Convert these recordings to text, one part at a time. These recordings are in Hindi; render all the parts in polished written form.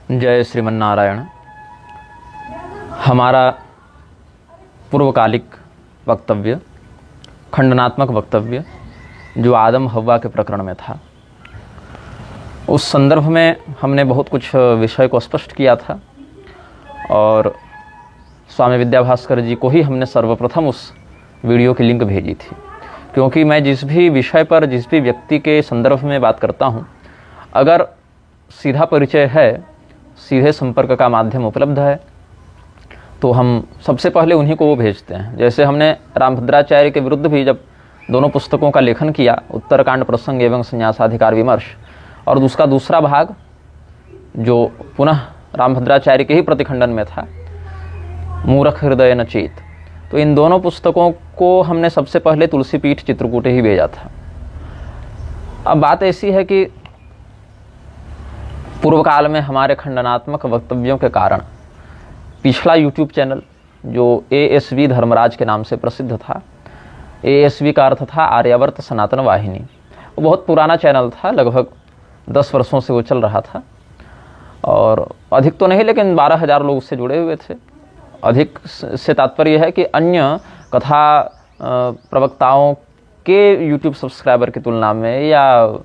जय श्रीमन्नारायण। हमारा पूर्वकालिक वक्तव्य, खंडनात्मक वक्तव्य जो आदम हव्वा के प्रकरण में था, उस संदर्भ में हमने बहुत कुछ विषय को स्पष्ट किया था और स्वामी विद्याभास्कर जी को ही हमने सर्वप्रथम उस वीडियो की लिंक भेजी थी, क्योंकि मैं जिस भी विषय पर जिस भी व्यक्ति के संदर्भ में बात करता हूँ, अगर सीधा परिचय है, सीधे संपर्क का माध्यम उपलब्ध है, तो हम सबसे पहले उन्हीं को वो भेजते हैं। जैसे हमने रामभद्राचार्य के विरुद्ध भी जब दोनों पुस्तकों का लेखन किया, उत्तरकांड प्रसंग एवं संन्यासाधिकार विमर्श, और उसका दूसरा भाग जो पुनः रामभद्राचार्य के ही प्रतिखंडन में था, मूर्ख हृदय न चेत, तो इन दोनों पुस्तकों को हमने सबसे पहले तुलसीपीठ चित्रकूट ही भेजा था। अब बात ऐसी है कि पूर्व काल में हमारे खंडनात्मक वक्तव्यों के कारण पिछला यूट्यूब चैनल जो ASV धर्मराज के नाम से प्रसिद्ध था, ASV का अर्थ था आर्यावर्त सनातन वाहिनी, वो बहुत पुराना चैनल था, लगभग 10 वर्षों से वो चल रहा था और अधिक तो नहीं, लेकिन 12,000 लोग उससे जुड़े हुए थे। अधिक से तात्पर्य है कि अन्य कथा प्रवक्ताओं के यूट्यूब सब्सक्राइबर की तुलना में, या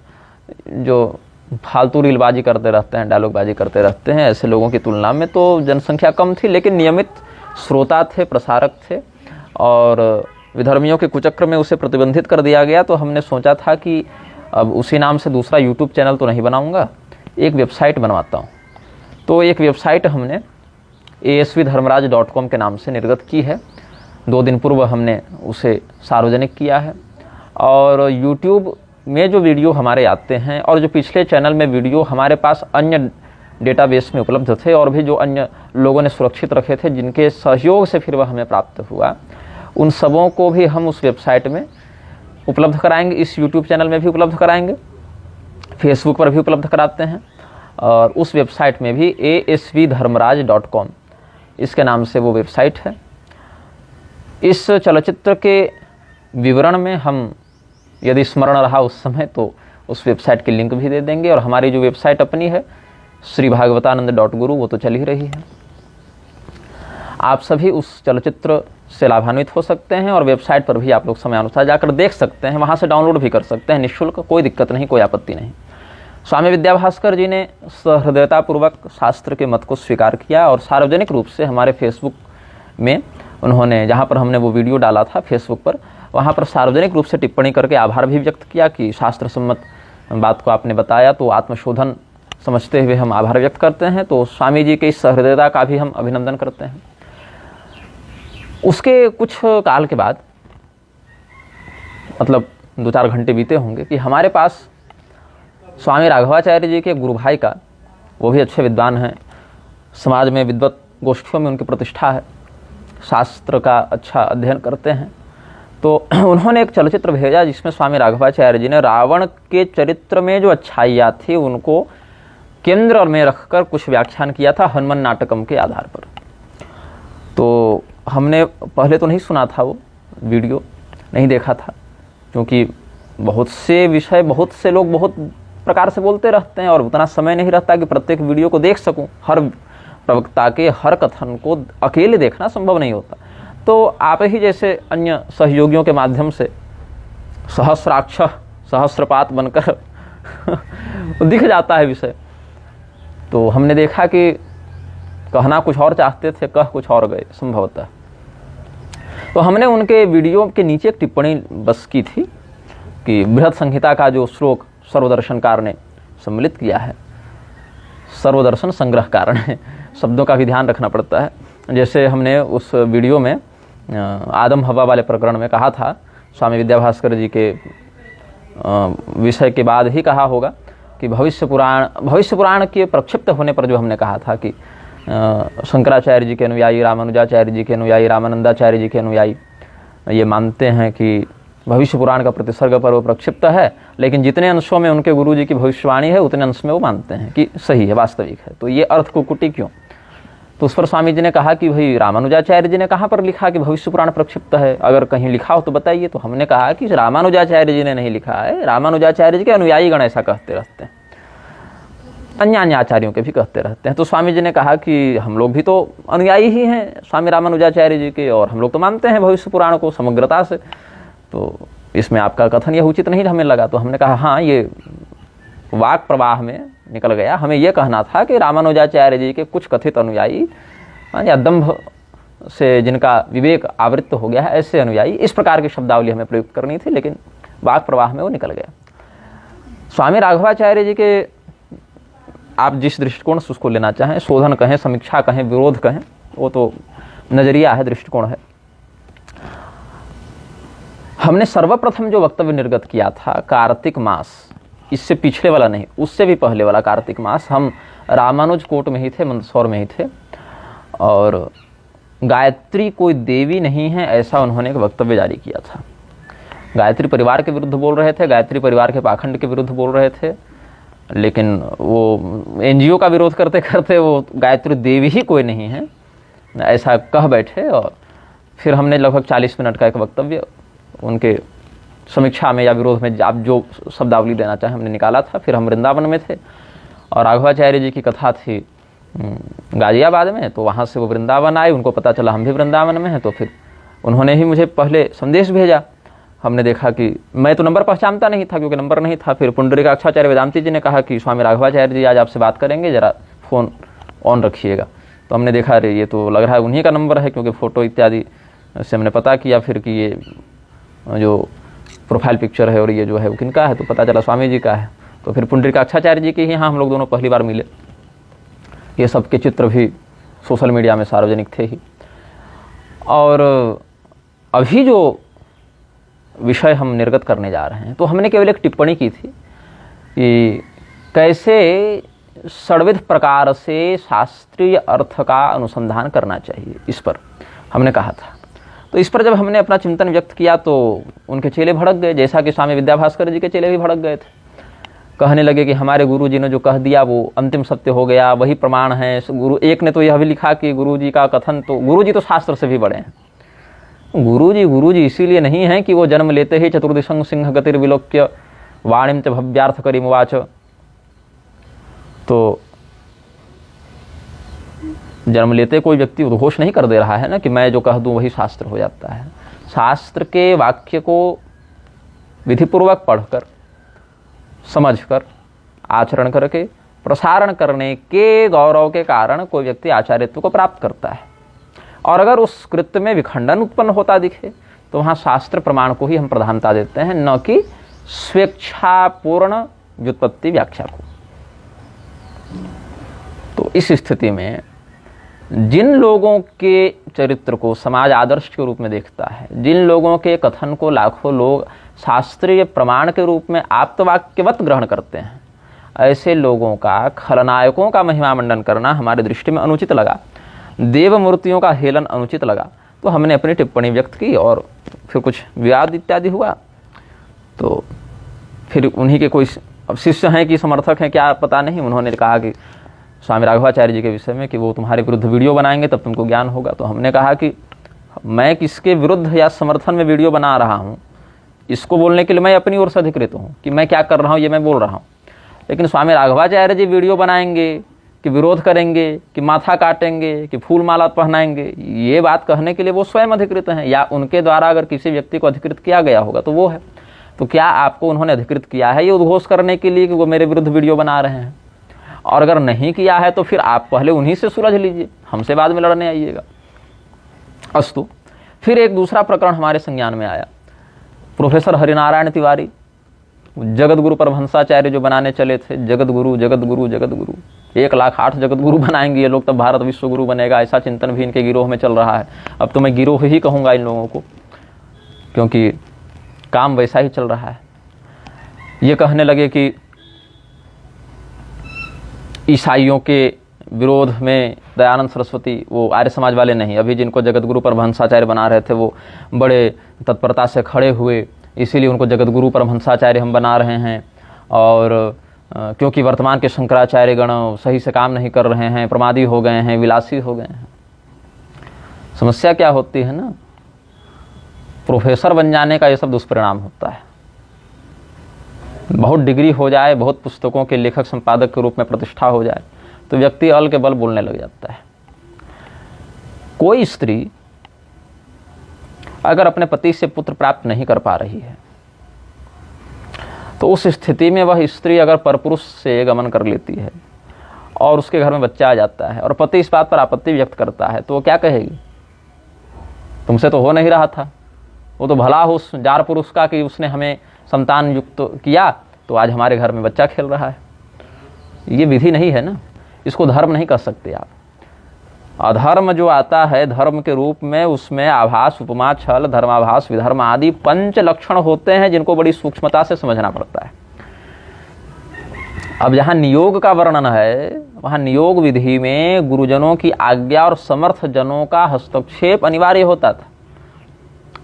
जो फालतू रीलबाजी करते रहते हैं, डायलॉगबाजी करते रहते हैं, ऐसे लोगों की तुलना में तो जनसंख्या कम थी, लेकिन नियमित श्रोता थे, प्रसारक थे, और विधर्मियों के कुचक्र में उसे प्रतिबंधित कर दिया गया। तो हमने सोचा था कि अब उसी नाम से दूसरा यूट्यूब चैनल तो नहीं बनाऊंगा, एक वेबसाइट बनवाता हूँ। तो एक वेबसाइट हमने asvdharmaraj.com के नाम से निर्गत की है। 2 दिन पूर्व हमने उसे सार्वजनिक किया है और यूट्यूब में जो वीडियो हमारे आते हैं और जो पिछले चैनल में वीडियो हमारे पास अन्य डेटाबेस में उपलब्ध थे और भी जो अन्य लोगों ने सुरक्षित रखे थे, जिनके सहयोग से फिर वह हमें प्राप्त हुआ, उन सबों को भी हम उस वेबसाइट में उपलब्ध कराएंगे। इस यूट्यूब चैनल में भी उपलब्ध कराएंगे, फेसबुक पर भी उपलब्ध कराते हैं, और उस वेबसाइट में भी asvdharmaraj.com इसके नाम से वो वेबसाइट है। इस चलचित्र के विवरण में हम, यदि स्मरण रहा उस समय, तो उस वेबसाइट की लिंक भी दे देंगे। और हमारी जो वेबसाइट अपनी है श्रीभागवतानंद.guru, वो तो चल ही रही है। आप सभी उस चलचित्र से लाभान्वित हो सकते हैं और वेबसाइट पर भी आप लोग समय अनुसार जाकर देख सकते हैं, वहाँ से डाउनलोड भी कर सकते हैं निःशुल्क, कोई दिक्कत नहीं, कोई आपत्ति नहीं। स्वामी विद्याभास्कर जी ने सहृदयतापूर्वक शास्त्र के मत को स्वीकार किया और सार्वजनिक रूप से हमारे फेसबुक में उन्होंने, जहाँ पर हमने वो वीडियो डाला था फेसबुक पर, वहाँ पर सार्वजनिक रूप से टिप्पणी करके आभार भी व्यक्त किया कि शास्त्र सम्मत बात को आपने बताया, तो आत्मशोधन समझते हुए हम आभार व्यक्त करते हैं। तो स्वामी जी के इस सहृदयता का भी हम अभिनंदन करते हैं। उसके कुछ काल के बाद, मतलब 2-4 घंटे बीते होंगे, कि हमारे पास स्वामी राघवाचार्य जी के गुरु भाई का, वो भी अच्छे विद्वान हैं, समाज में विद्वत गोष्ठियों में उनकी प्रतिष्ठा है, शास्त्र का अच्छा अध्ययन करते हैं, तो उन्होंने एक चलचित्र भेजा जिसमें स्वामी राघवाचार्य जी ने रावण के चरित्र में जो अच्छाइयाँ थी उनको केंद्र में रखकर कुछ व्याख्यान किया था हनुमान नाटकम के आधार पर। तो हमने पहले तो नहीं सुना था, वो वीडियो नहीं देखा था, क्योंकि बहुत से विषय, बहुत से लोग बहुत प्रकार से बोलते रहते हैं और उतना समय नहीं रहता कि प्रत्येक वीडियो को देख सकूं। हर प्रवक्ता के हर कथन को अकेले देखना संभव नहीं होता। तो आप ही जैसे अन्य सहयोगियों के माध्यम से सहस्राक्ष सहस्रपात बनकर दिख जाता है विषय। तो हमने देखा कि कहना कुछ और चाहते थे, कह कुछ और गए संभवतः। तो हमने उनके वीडियो के नीचे एक टिप्पणी बस की थी कि बृहद संहिता का जो श्लोक सर्वदर्शनकार ने सम्मिलित किया है, सर्वदर्शन संग्रह कारण है, शब्दों का भी ध्यान रखना पड़ता है। जैसे हमने उस वीडियो में आदम हवा वाले प्रकरण में कहा था, स्वामी विद्याभास्कर जी के विषय के बाद ही कहा होगा कि भविष्य पुराण के प्रक्षिप्त होने पर जो हमने कहा था कि शंकराचार्य जी के अनुयायी, रामानुजाचार्य जी के अनुयायी, रामानंदाचार्य जी के अनुयायी ये मानते हैं कि भविष्य पुराण का प्रतिसर्ग पर वो प्रक्षिप्त है, लेकिन जितने अंशों में उनके गुरु जी की भविष्यवाणी है उतने अंश में वो मानते हैं कि सही है, वास्तविक है। तो ये अर्थ कुकुटी क्यों? तो उस पर स्वामी जी ने कहा कि भाई रामानुजाचार्य जी ने कहाँ पर लिखा कि भविष्य पुराण प्रक्षिप्त है, अगर कहीं लिखा हो तो बताइए। तो हमने कहा कि रामानुजाचार्य जी ने नहीं लिखा है, रामानुजाचार्य जी के अनुयायी गण ऐसा कहते रहते हैं। अन्य अन्य आचार्यों के भी कहते रहते हैं। तो स्वामी जी ने कहा कि हम लोग भी तो अनुयायी ही हैं स्वामी रामानुजाचार्य जी के, और हम लोग तो मानते हैं भविष्य पुराण को समग्रता से, तो इसमें आपका कथन यह उचित नहीं हमें लगा। तो हमने कहा हाँ, ये वाक प्रवाह में निकल गया। हमें यह कहना था कि रामानुजाचार्य जी के कुछ कथित अनुयायी या दंभ से जिनका विवेक आवृत्त हो गया है, ऐसे अनुयायी, इस प्रकार की शब्दावली हमें प्रयुक्त करनी थी, लेकिन वाक प्रवाह में वो निकल गया। स्वामी राघवाचार्य जी के आप जिस दृष्टिकोण से उसको लेना चाहें, शोधन कहें, समीक्षा कहें, विरोध कहें, वो तो नजरिया है, दृष्टिकोण है। हमने सर्वप्रथम जो वक्तव्य निर्गत किया था कार्तिक मास, इससे पिछले वाला नहीं, उससे भी पहले वाला कार्तिक मास, हम रामानुज कोट में ही थे, मंदसौर में ही थे, और गायत्री कोई देवी नहीं है ऐसा उन्होंने एक वक्तव्य जारी किया था। गायत्री परिवार के विरुद्ध बोल रहे थे, गायत्री परिवार के पाखंड के विरुद्ध बोल रहे थे, लेकिन वो एनजीओ का विरोध करते करते वो गायत्री देवी ही कोई नहीं है ऐसा कह बैठे। और फिर हमने लगभग 40 मिनट का एक वक्तव्य उनके समीक्षा में या विरोध में, आप जो शब्दावली देना चाहें, हमने निकाला था। फिर हम वृंदावन में थे और राघवाचार्य जी की कथा थी गाजियाबाद में, तो वहाँ से वो वृंदावन आए, उनको पता चला हम भी वृंदावन में हैं, तो फिर उन्होंने ही मुझे पहले संदेश भेजा। हमने देखा कि मैं तो नंबर पहचानता नहीं था क्योंकि नंबर नहीं था। फिर पुंडरीकाक्षाचार्य वेदांती जी ने कहा कि स्वामी राघवाचार्य जी आज आपसे बात करेंगे, ज़रा फ़ोन ऑन रखिएगा। तो हमने देखा अरे ये तो लग रहा है उन्हीं का नंबर है, क्योंकि फ़ोटो इत्यादि से हमने पता किया फिर कि ये जो प्रोफाइल पिक्चर है और ये जो है वो किनका है, तो पता चला स्वामी जी का है। तो फिर पुंडरीकाक्षाचार्य जी के ही यहाँ हम लोग दोनों पहली बार मिले। ये सब के चित्र भी सोशल मीडिया में सार्वजनिक थे ही। और अभी जो विषय हम निर्गत करने जा रहे हैं, तो हमने केवल एक टिप्पणी की थी कि कैसे सर्वविध प्रकार से शास्त्रीय अर्थ का अनुसंधान करना चाहिए, इस पर हमने कहा था। तो इस पर जब हमने अपना चिंतन व्यक्त किया तो उनके चेले भड़क गए, जैसा कि स्वामी विद्याभास्कर जी के चेले भी भड़क गए थे। कहने लगे कि हमारे गुरु जी ने जो कह दिया वो अंतिम सत्य हो गया, वही प्रमाण है। गुरु एक ने तो यह भी लिखा कि गुरु जी का कथन, तो गुरु जी तो शास्त्र से भी बड़े हैं। गुरु जी इसीलिए नहीं है कि वो जन्म लेते ही चतुर्दिशं सिंह गतिर्विलोक्य वाणिम च भव्यार्थ करिमुवाच, तो जन्म लेते कोई व्यक्ति उद्घोष नहीं कर दे रहा है ना कि मैं जो कह दूं वही शास्त्र हो जाता है। शास्त्र के वाक्य को विधिपूर्वक पढ़कर, समझकर, आचरण करके प्रसारण करने के गौरव के कारण कोई व्यक्ति आचार्यत्व को प्राप्त करता है। और अगर उस कृत्य में विखंडन उत्पन्न होता दिखे तो वहाँ शास्त्र प्रमाण को ही हम प्रधानता देते हैं, न कि स्वेच्छापूर्ण व्युत्पत्ति व्याख्या को। तो इस स्थिति में जिन लोगों के चरित्र को समाज आदर्श के रूप में देखता है, जिन लोगों के कथन को लाखों लोग शास्त्रीय प्रमाण के रूप में आप्तवाक्यवत ग्रहण करते हैं, ऐसे लोगों का, खलनायकों का महिमा मंडन करना हमारे दृष्टि में अनुचित लगा, देव मूर्तियों का हेलन अनुचित लगा। तो हमने अपनी टिप्पणी व्यक्त की और फिर कुछ विवाद इत्यादि हुआ। तो फिर उन्हीं के कोई अब शिष्य हैं कि समर्थक हैं क्या पता नहीं, उन्होंने कहा कि स्वामी राघवाचार्य जी के विषय में कि वो तुम्हारे विरुद्ध वीडियो बनाएंगे तब तुमको ज्ञान होगा। तो हमने कहा कि मैं किसके विरुद्ध या समर्थन में वीडियो बना रहा हूँ, इसको बोलने के लिए मैं अपनी ओर से अधिकृत हूँ कि मैं क्या कर रहा हूँ ये मैं बोल रहा हूँ। लेकिन स्वामी राघवाचार्य जी वीडियो बनाएंगे कि विरोध करेंगे, कि माथा काटेंगे, कि फूल माला पहनाएंगे, ये बात कहने के लिए वो स्वयं अधिकृत हैं, या उनके द्वारा अगर किसी व्यक्ति को अधिकृत किया गया होगा तो वो है। तो क्या आपको उन्होंने अधिकृत किया है ये उद्घोष करने के लिए कि वो मेरे विरुद्ध वीडियो बना रहे हैं? और अगर नहीं किया है तो फिर आप पहले उन्हीं से सुलझ लीजिए, हमसे बाद में लड़ने आइएगा। अस्तु, फिर एक दूसरा प्रकरण हमारे संज्ञान में आया। प्रोफेसर हरिनारायण तिवारी, जगत गुरु परमहंसाचार्य जो बनाने चले थे, जगत गुरु 1,08,000 जगत गुरु बनाएंगे ये लोग, तब भारत विश्व गुरु बनेगा, ऐसा चिंतन भी इनके गिरोह में चल रहा है। अब तो मैं गिरोह ही कहूँगा इन लोगों को, क्योंकि काम वैसा ही चल रहा है। ये कहने लगे कि ईसाइयों के विरोध में दयानंद सरस्वती, वो आर्य समाज वाले नहीं, अभी जिनको जगत गुरु परमहंसाचार्य बना रहे थे वो बड़े तत्परता से खड़े हुए, इसीलिए उनको जगत गुरु परमहंसाचार्य हम बना रहे हैं। और क्योंकि वर्तमान के शंकराचार्य गण सही से काम नहीं कर रहे हैं, प्रमादी हो गए हैं, विलासी हो गए हैं। समस्या क्या होती है ना, प्रोफेसर बन जाने का ये सब दुष्परिणाम होता है। बहुत डिग्री हो जाए, बहुत पुस्तकों के लेखक संपादक के रूप में प्रतिष्ठा हो जाए, तो व्यक्ति अल के बल बोलने लग जाता है। कोई स्त्री अगर अपने पति से पुत्र प्राप्त नहीं कर पा रही है तो उस स्थिति में वह स्त्री अगर परपुरुष से गमन कर लेती है और उसके घर में बच्चा आ जाता है और पति इस बात पर आपत्ति व्यक्त करता है, तो वो क्या कहेगी? तुमसे तो हो नहीं रहा था, वो तो भला हो उस जार पुरुष का कि उसने हमें संतान युक्त किया, तो आज हमारे घर में बच्चा खेल रहा है। ये विधि नहीं है ना, इसको धर्म नहीं कर सकते आप। अधर्म जो आता है धर्म के रूप में, उसमें आभास, उपमा, छल, धर्माभास, विधर्म आदि 5 लक्षण होते हैं जिनको बड़ी सूक्ष्मता से समझना पड़ता है। अब जहाँ नियोग का वर्णन है, वहाँ नियोग विधि में गुरुजनों की आज्ञा और समर्थ जनों का हस्तक्षेप अनिवार्य होता था।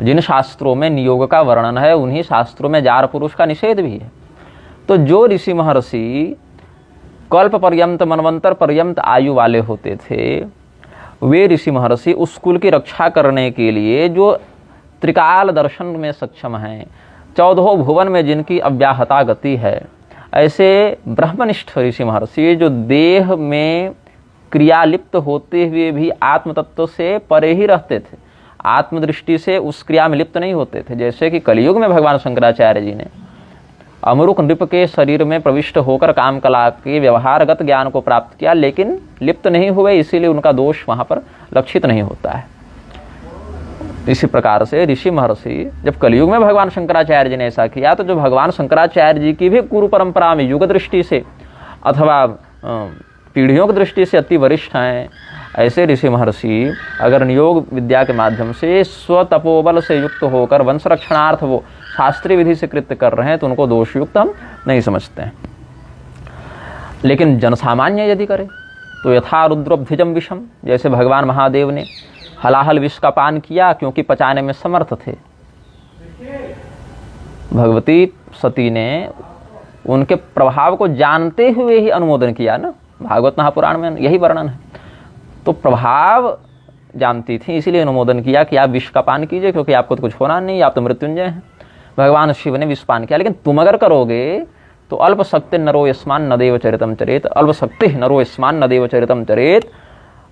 जिन शास्त्रों में नियोग का वर्णन है उन्हीं शास्त्रों में जार पुरुष का निषेध भी है। तो जो ऋषि महर्षि कल्प पर्यंत, मनवंतर पर्यंत आयु वाले होते थे, वे ऋषि महर्षि उस कुल की रक्षा करने के लिए जो त्रिकाल दर्शन में सक्षम हैं, 14 भुवन में जिनकी अव्याहता गति है, ऐसे ब्रह्मनिष्ठ ऋषि महर्षि जो देह में क्रियालिप्त होते हुए भी आत्म तत्व से परे ही रहते थे, आत्मदृष्टि से उस क्रिया में लिप्त नहीं होते थे। जैसे कि कलयुग में भगवान शंकराचार्य जी ने अमरुक नृप के शरीर में प्रविष्ट होकर काम कला के व्यवहारगत ज्ञान को प्राप्त किया, लेकिन लिप्त नहीं हुए, इसीलिए उनका दोष वहां पर लक्षित नहीं होता है। इसी प्रकार से ऋषि महर्षि जब कलयुग में भगवान शंकराचार्य जी ने ऐसा किया, तो जो भगवान शंकराचार्य जी की भी गुरु परंपरा में युग दृष्टि से अथवा पीढ़ियों की दृष्टि से अति वरिष्ठ हैं, ऐसे ऋषि महर्षि अगर नियोग विद्या के माध्यम से स्वतपोबल से युक्त होकर वंश रक्षणार्थ वो शास्त्रीय विधि से कृत्य कर रहे हैं, तो उनको दोषयुक्त हम नहीं समझते हैं। लेकिन जनसामान्य यदि करे तो यथा रुद्रोब्धिजम विषम, जैसे भगवान महादेव ने हलाहल विष का पान किया क्योंकि पचाने में समर्थ थे, भगवती सती ने उनके प्रभाव को जानते हुए ही अनुमोदन किया ना, भागवत महापुराण में यही वर्णन है। तो प्रभाव जानती थी, इसीलिए अनुमोदन किया कि आप विष का पान कीजिए, क्योंकि आपको तो कुछ होना नहीं, आप तो मृत्युंजय हैं। भगवान शिव ने विष पान किया, लेकिन तुम अगर करोगे तो अल्प शक्ति नरो यस्मान न देव चरितम चरेत, अल्प शक्ति नरो यस्मान न देव चरितम चरेत,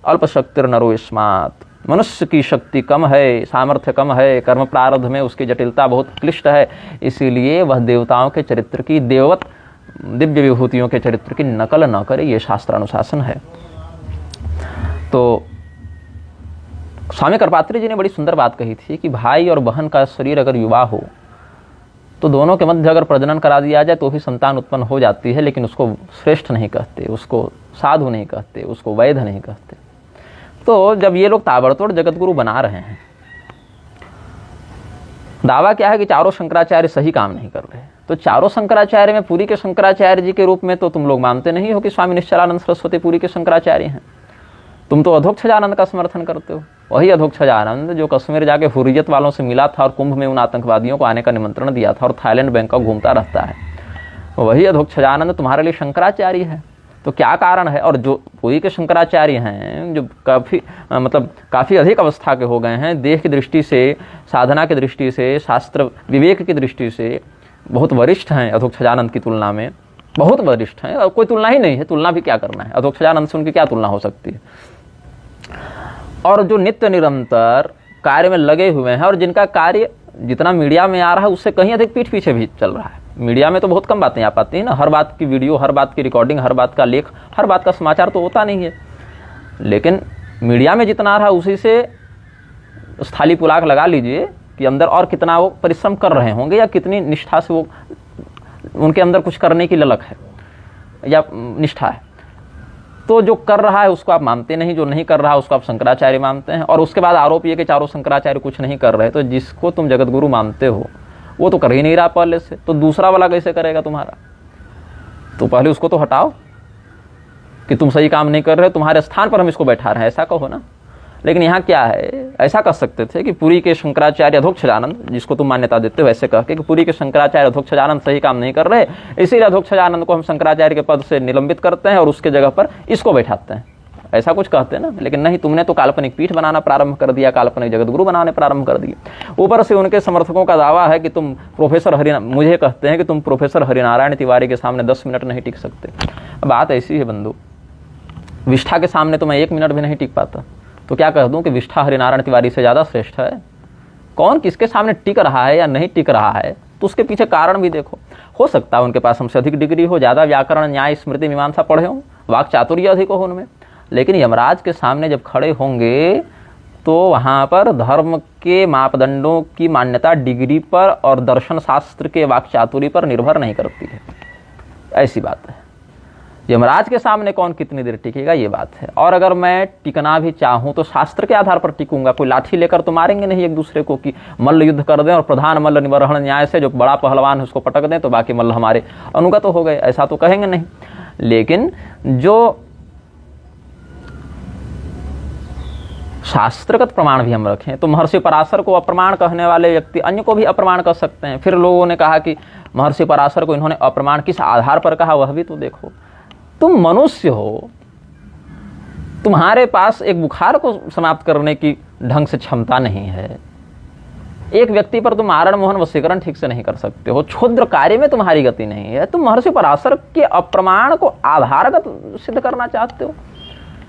अल्प शक्ति नरो यस्मात्। मनुष्य की शक्ति कम है, सामर्थ्य कम है, कर्म प्रारब्ध में उसकी जटिलता बहुत क्लिष्ट है, इसीलिए वह देवताओं के चरित्र की, देववत दिव्य विभूतियों के चरित्र की नकल न करे, ये शास्त्रानुशासन है। तो स्वामी कर्पात्री जी ने बड़ी सुंदर बात कही थी कि भाई और बहन का शरीर अगर युवा हो तो दोनों के मध्य अगर प्रजनन करा दिया जाए तो भी संतान उत्पन्न हो जाती है, लेकिन उसको श्रेष्ठ नहीं कहते, उसको साधु नहीं कहते, उसको वैध नहीं कहते। तो जब ये लोग ताबड़तोड़ जगत गुरु बना रहे हैं, दावा क्या है कि चारों शंकराचार्य सही काम नहीं कर रहे, तो चारों शंकराचार्य में पुरी के शंकराचार्य जी के रूप में तो तुम लोग मानते नहीं हो कि स्वामी निश्चलानंद सरस्वती पुरी के शंकराचार्य हैं। तुम तो अधोक्षजानंद का समर्थन करते हो। वही अधोक्षजानंद जो कश्मीर जाके हुर्रियत वालों से मिला था और कुंभ में उन आतंकवादियों को आने का निमंत्रण दिया था और थाईलैंड बैंकॉक घूमता रहता है, वही अधोक्षजानंद तुम्हारे लिए शंकराचार्य है। तो क्या कारण है? और जो पुरी के शंकराचार्य हैं, जो काफ़ी अधिक अवस्था के हो गए हैं, देह की दृष्टि से, साधना की दृष्टि से, शास्त्र विवेक की दृष्टि से बहुत वरिष्ठ हैं, अधोक्षजानंद की तुलना में बहुत वरिष्ठ हैं। और कोई तुलना ही नहीं है, तुलना भी क्या करना है, अधोक्षजानंद से उनकी क्या तुलना हो सकती है। और जो नित्य निरंतर कार्य में लगे हुए हैं और जिनका कार्य जितना मीडिया में आ रहा है उससे कहीं अधिक पीठ पीछे भी चल रहा है। मीडिया में तो बहुत कम बातें आ पाती हैं ना, हर बात की वीडियो, हर बात की रिकॉर्डिंग, हर बात का लेख, हर बात का समाचार तो होता नहीं है। लेकिन मीडिया में जितना आ रहा है उसी से स्थाली पुलाक लगा लीजिए कि अंदर और कितना वो परिश्रम कर रहे होंगे या कितनी निष्ठा से वो, उनके अंदर कुछ करने की ललक है या निष्ठा है। तो जो कर रहा है उसको आप मानते नहीं, जो नहीं कर रहा है उसको आप शंकराचार्य मानते हैं। और उसके बाद आरोप ये कि चारों शंकराचार्य कुछ नहीं कर रहे, तो जिसको तुम जगत गुरु मानते हो वो तो कर ही नहीं रहा पहले से, तो दूसरा वाला कैसे करेगा तुम्हारा? तो पहले उसको तो हटाओ कि तुम सही काम नहीं कर रहे, तुम्हारे स्थान पर हम इसको बैठा रहे हैं, ऐसा कहो ना। लेकिन यहाँ क्या है, ऐसा कर सकते थे कि पुरी के शंकराचार्य अधोक्षजानंद, जिसको तुम मान्यता देते हो, ऐसे कह के कि पुरी के शंकराचार्य अधोक्षजानंद सही काम नहीं कर रहे, इसीलिए अधोक्षजानंद को हम शंकराचार्य के पद से निलंबित करते हैं और उसके जगह पर इसको बैठाते हैं। ऐसा कुछ कहते हैं ना, लेकिन नहीं, तुमने तो काल्पनिक पीठ बनाना प्रारंभ कर दिया, काल्पनिक जगत गुरु बनाने प्रारंभ कर दिए। ऊपर से उनके समर्थकों का दावा है कि तुम मुझे कहते हैं कि तुम प्रोफेसर हरिनारायण तिवारी के सामने 10 मिनट नहीं टिक सकते। बात ऐसी है बंधु, विष्ठा के सामने तो मैं 1 मिनट भी नहीं टिक पाता, तो क्या कह दूं कि विष्ठा हरिनारायण तिवारी से ज़्यादा श्रेष्ठ है? कौन किसके सामने टिक रहा है या नहीं टिक रहा है, तो उसके पीछे कारण भी देखो। हो सकता है उनके पास हमसे अधिक डिग्री हो, ज़्यादा व्याकरण, न्याय, स्मृति, मीमांसा पढ़े हों, वाक चातुर्य अधिक हो उनमें, लेकिन यमराज के सामने जब खड़े होंगे तो वहाँ पर धर्म के मापदंडों की मान्यता डिग्री पर और दर्शन शास्त्र के वाक चातुर्य पर निर्भर नहीं करती है। ऐसी बात है। यमराज के सामने कौन कितनी देर टिकेगा, ये बात है। और अगर मैं टिकना भी चाहूँ तो शास्त्र के आधार पर टिकूंगा। कोई लाठी लेकर तो मारेंगे नहीं एक दूसरे को कि मल्ल युद्ध कर दें और प्रधान मल्ल निबर्हण न्याय से जो बड़ा पहलवान है उसको पटक दें तो बाकी मल्ल हमारे अनुगत हो गए, ऐसा तो कहेंगे नहीं। लेकिन जो शास्त्रगत प्रमाण भी हम रखें, तो महर्षि पराशर को अप्रमाण कहने वाले व्यक्ति अन्य को भी अप्रमाण कह सकते हैं। फिर लोगों ने कहा कि महर्षि पराशर को इन्होंने अप्रमाण किस आधार पर कहा, वह भी तो देखो। तुम मनुष्य हो, तुम्हारे पास एक बुखार को समाप्त करने की ढंग से क्षमता नहीं है। एक व्यक्ति पर तुम आरण मोहन वशीकरण ठीक से नहीं कर सकते हो, क्षुद्र कार्य में तुम्हारी गति नहीं है। तुम महर्षि पराशर के अप्रमाण को आधारगत सिद्ध करना चाहते हो।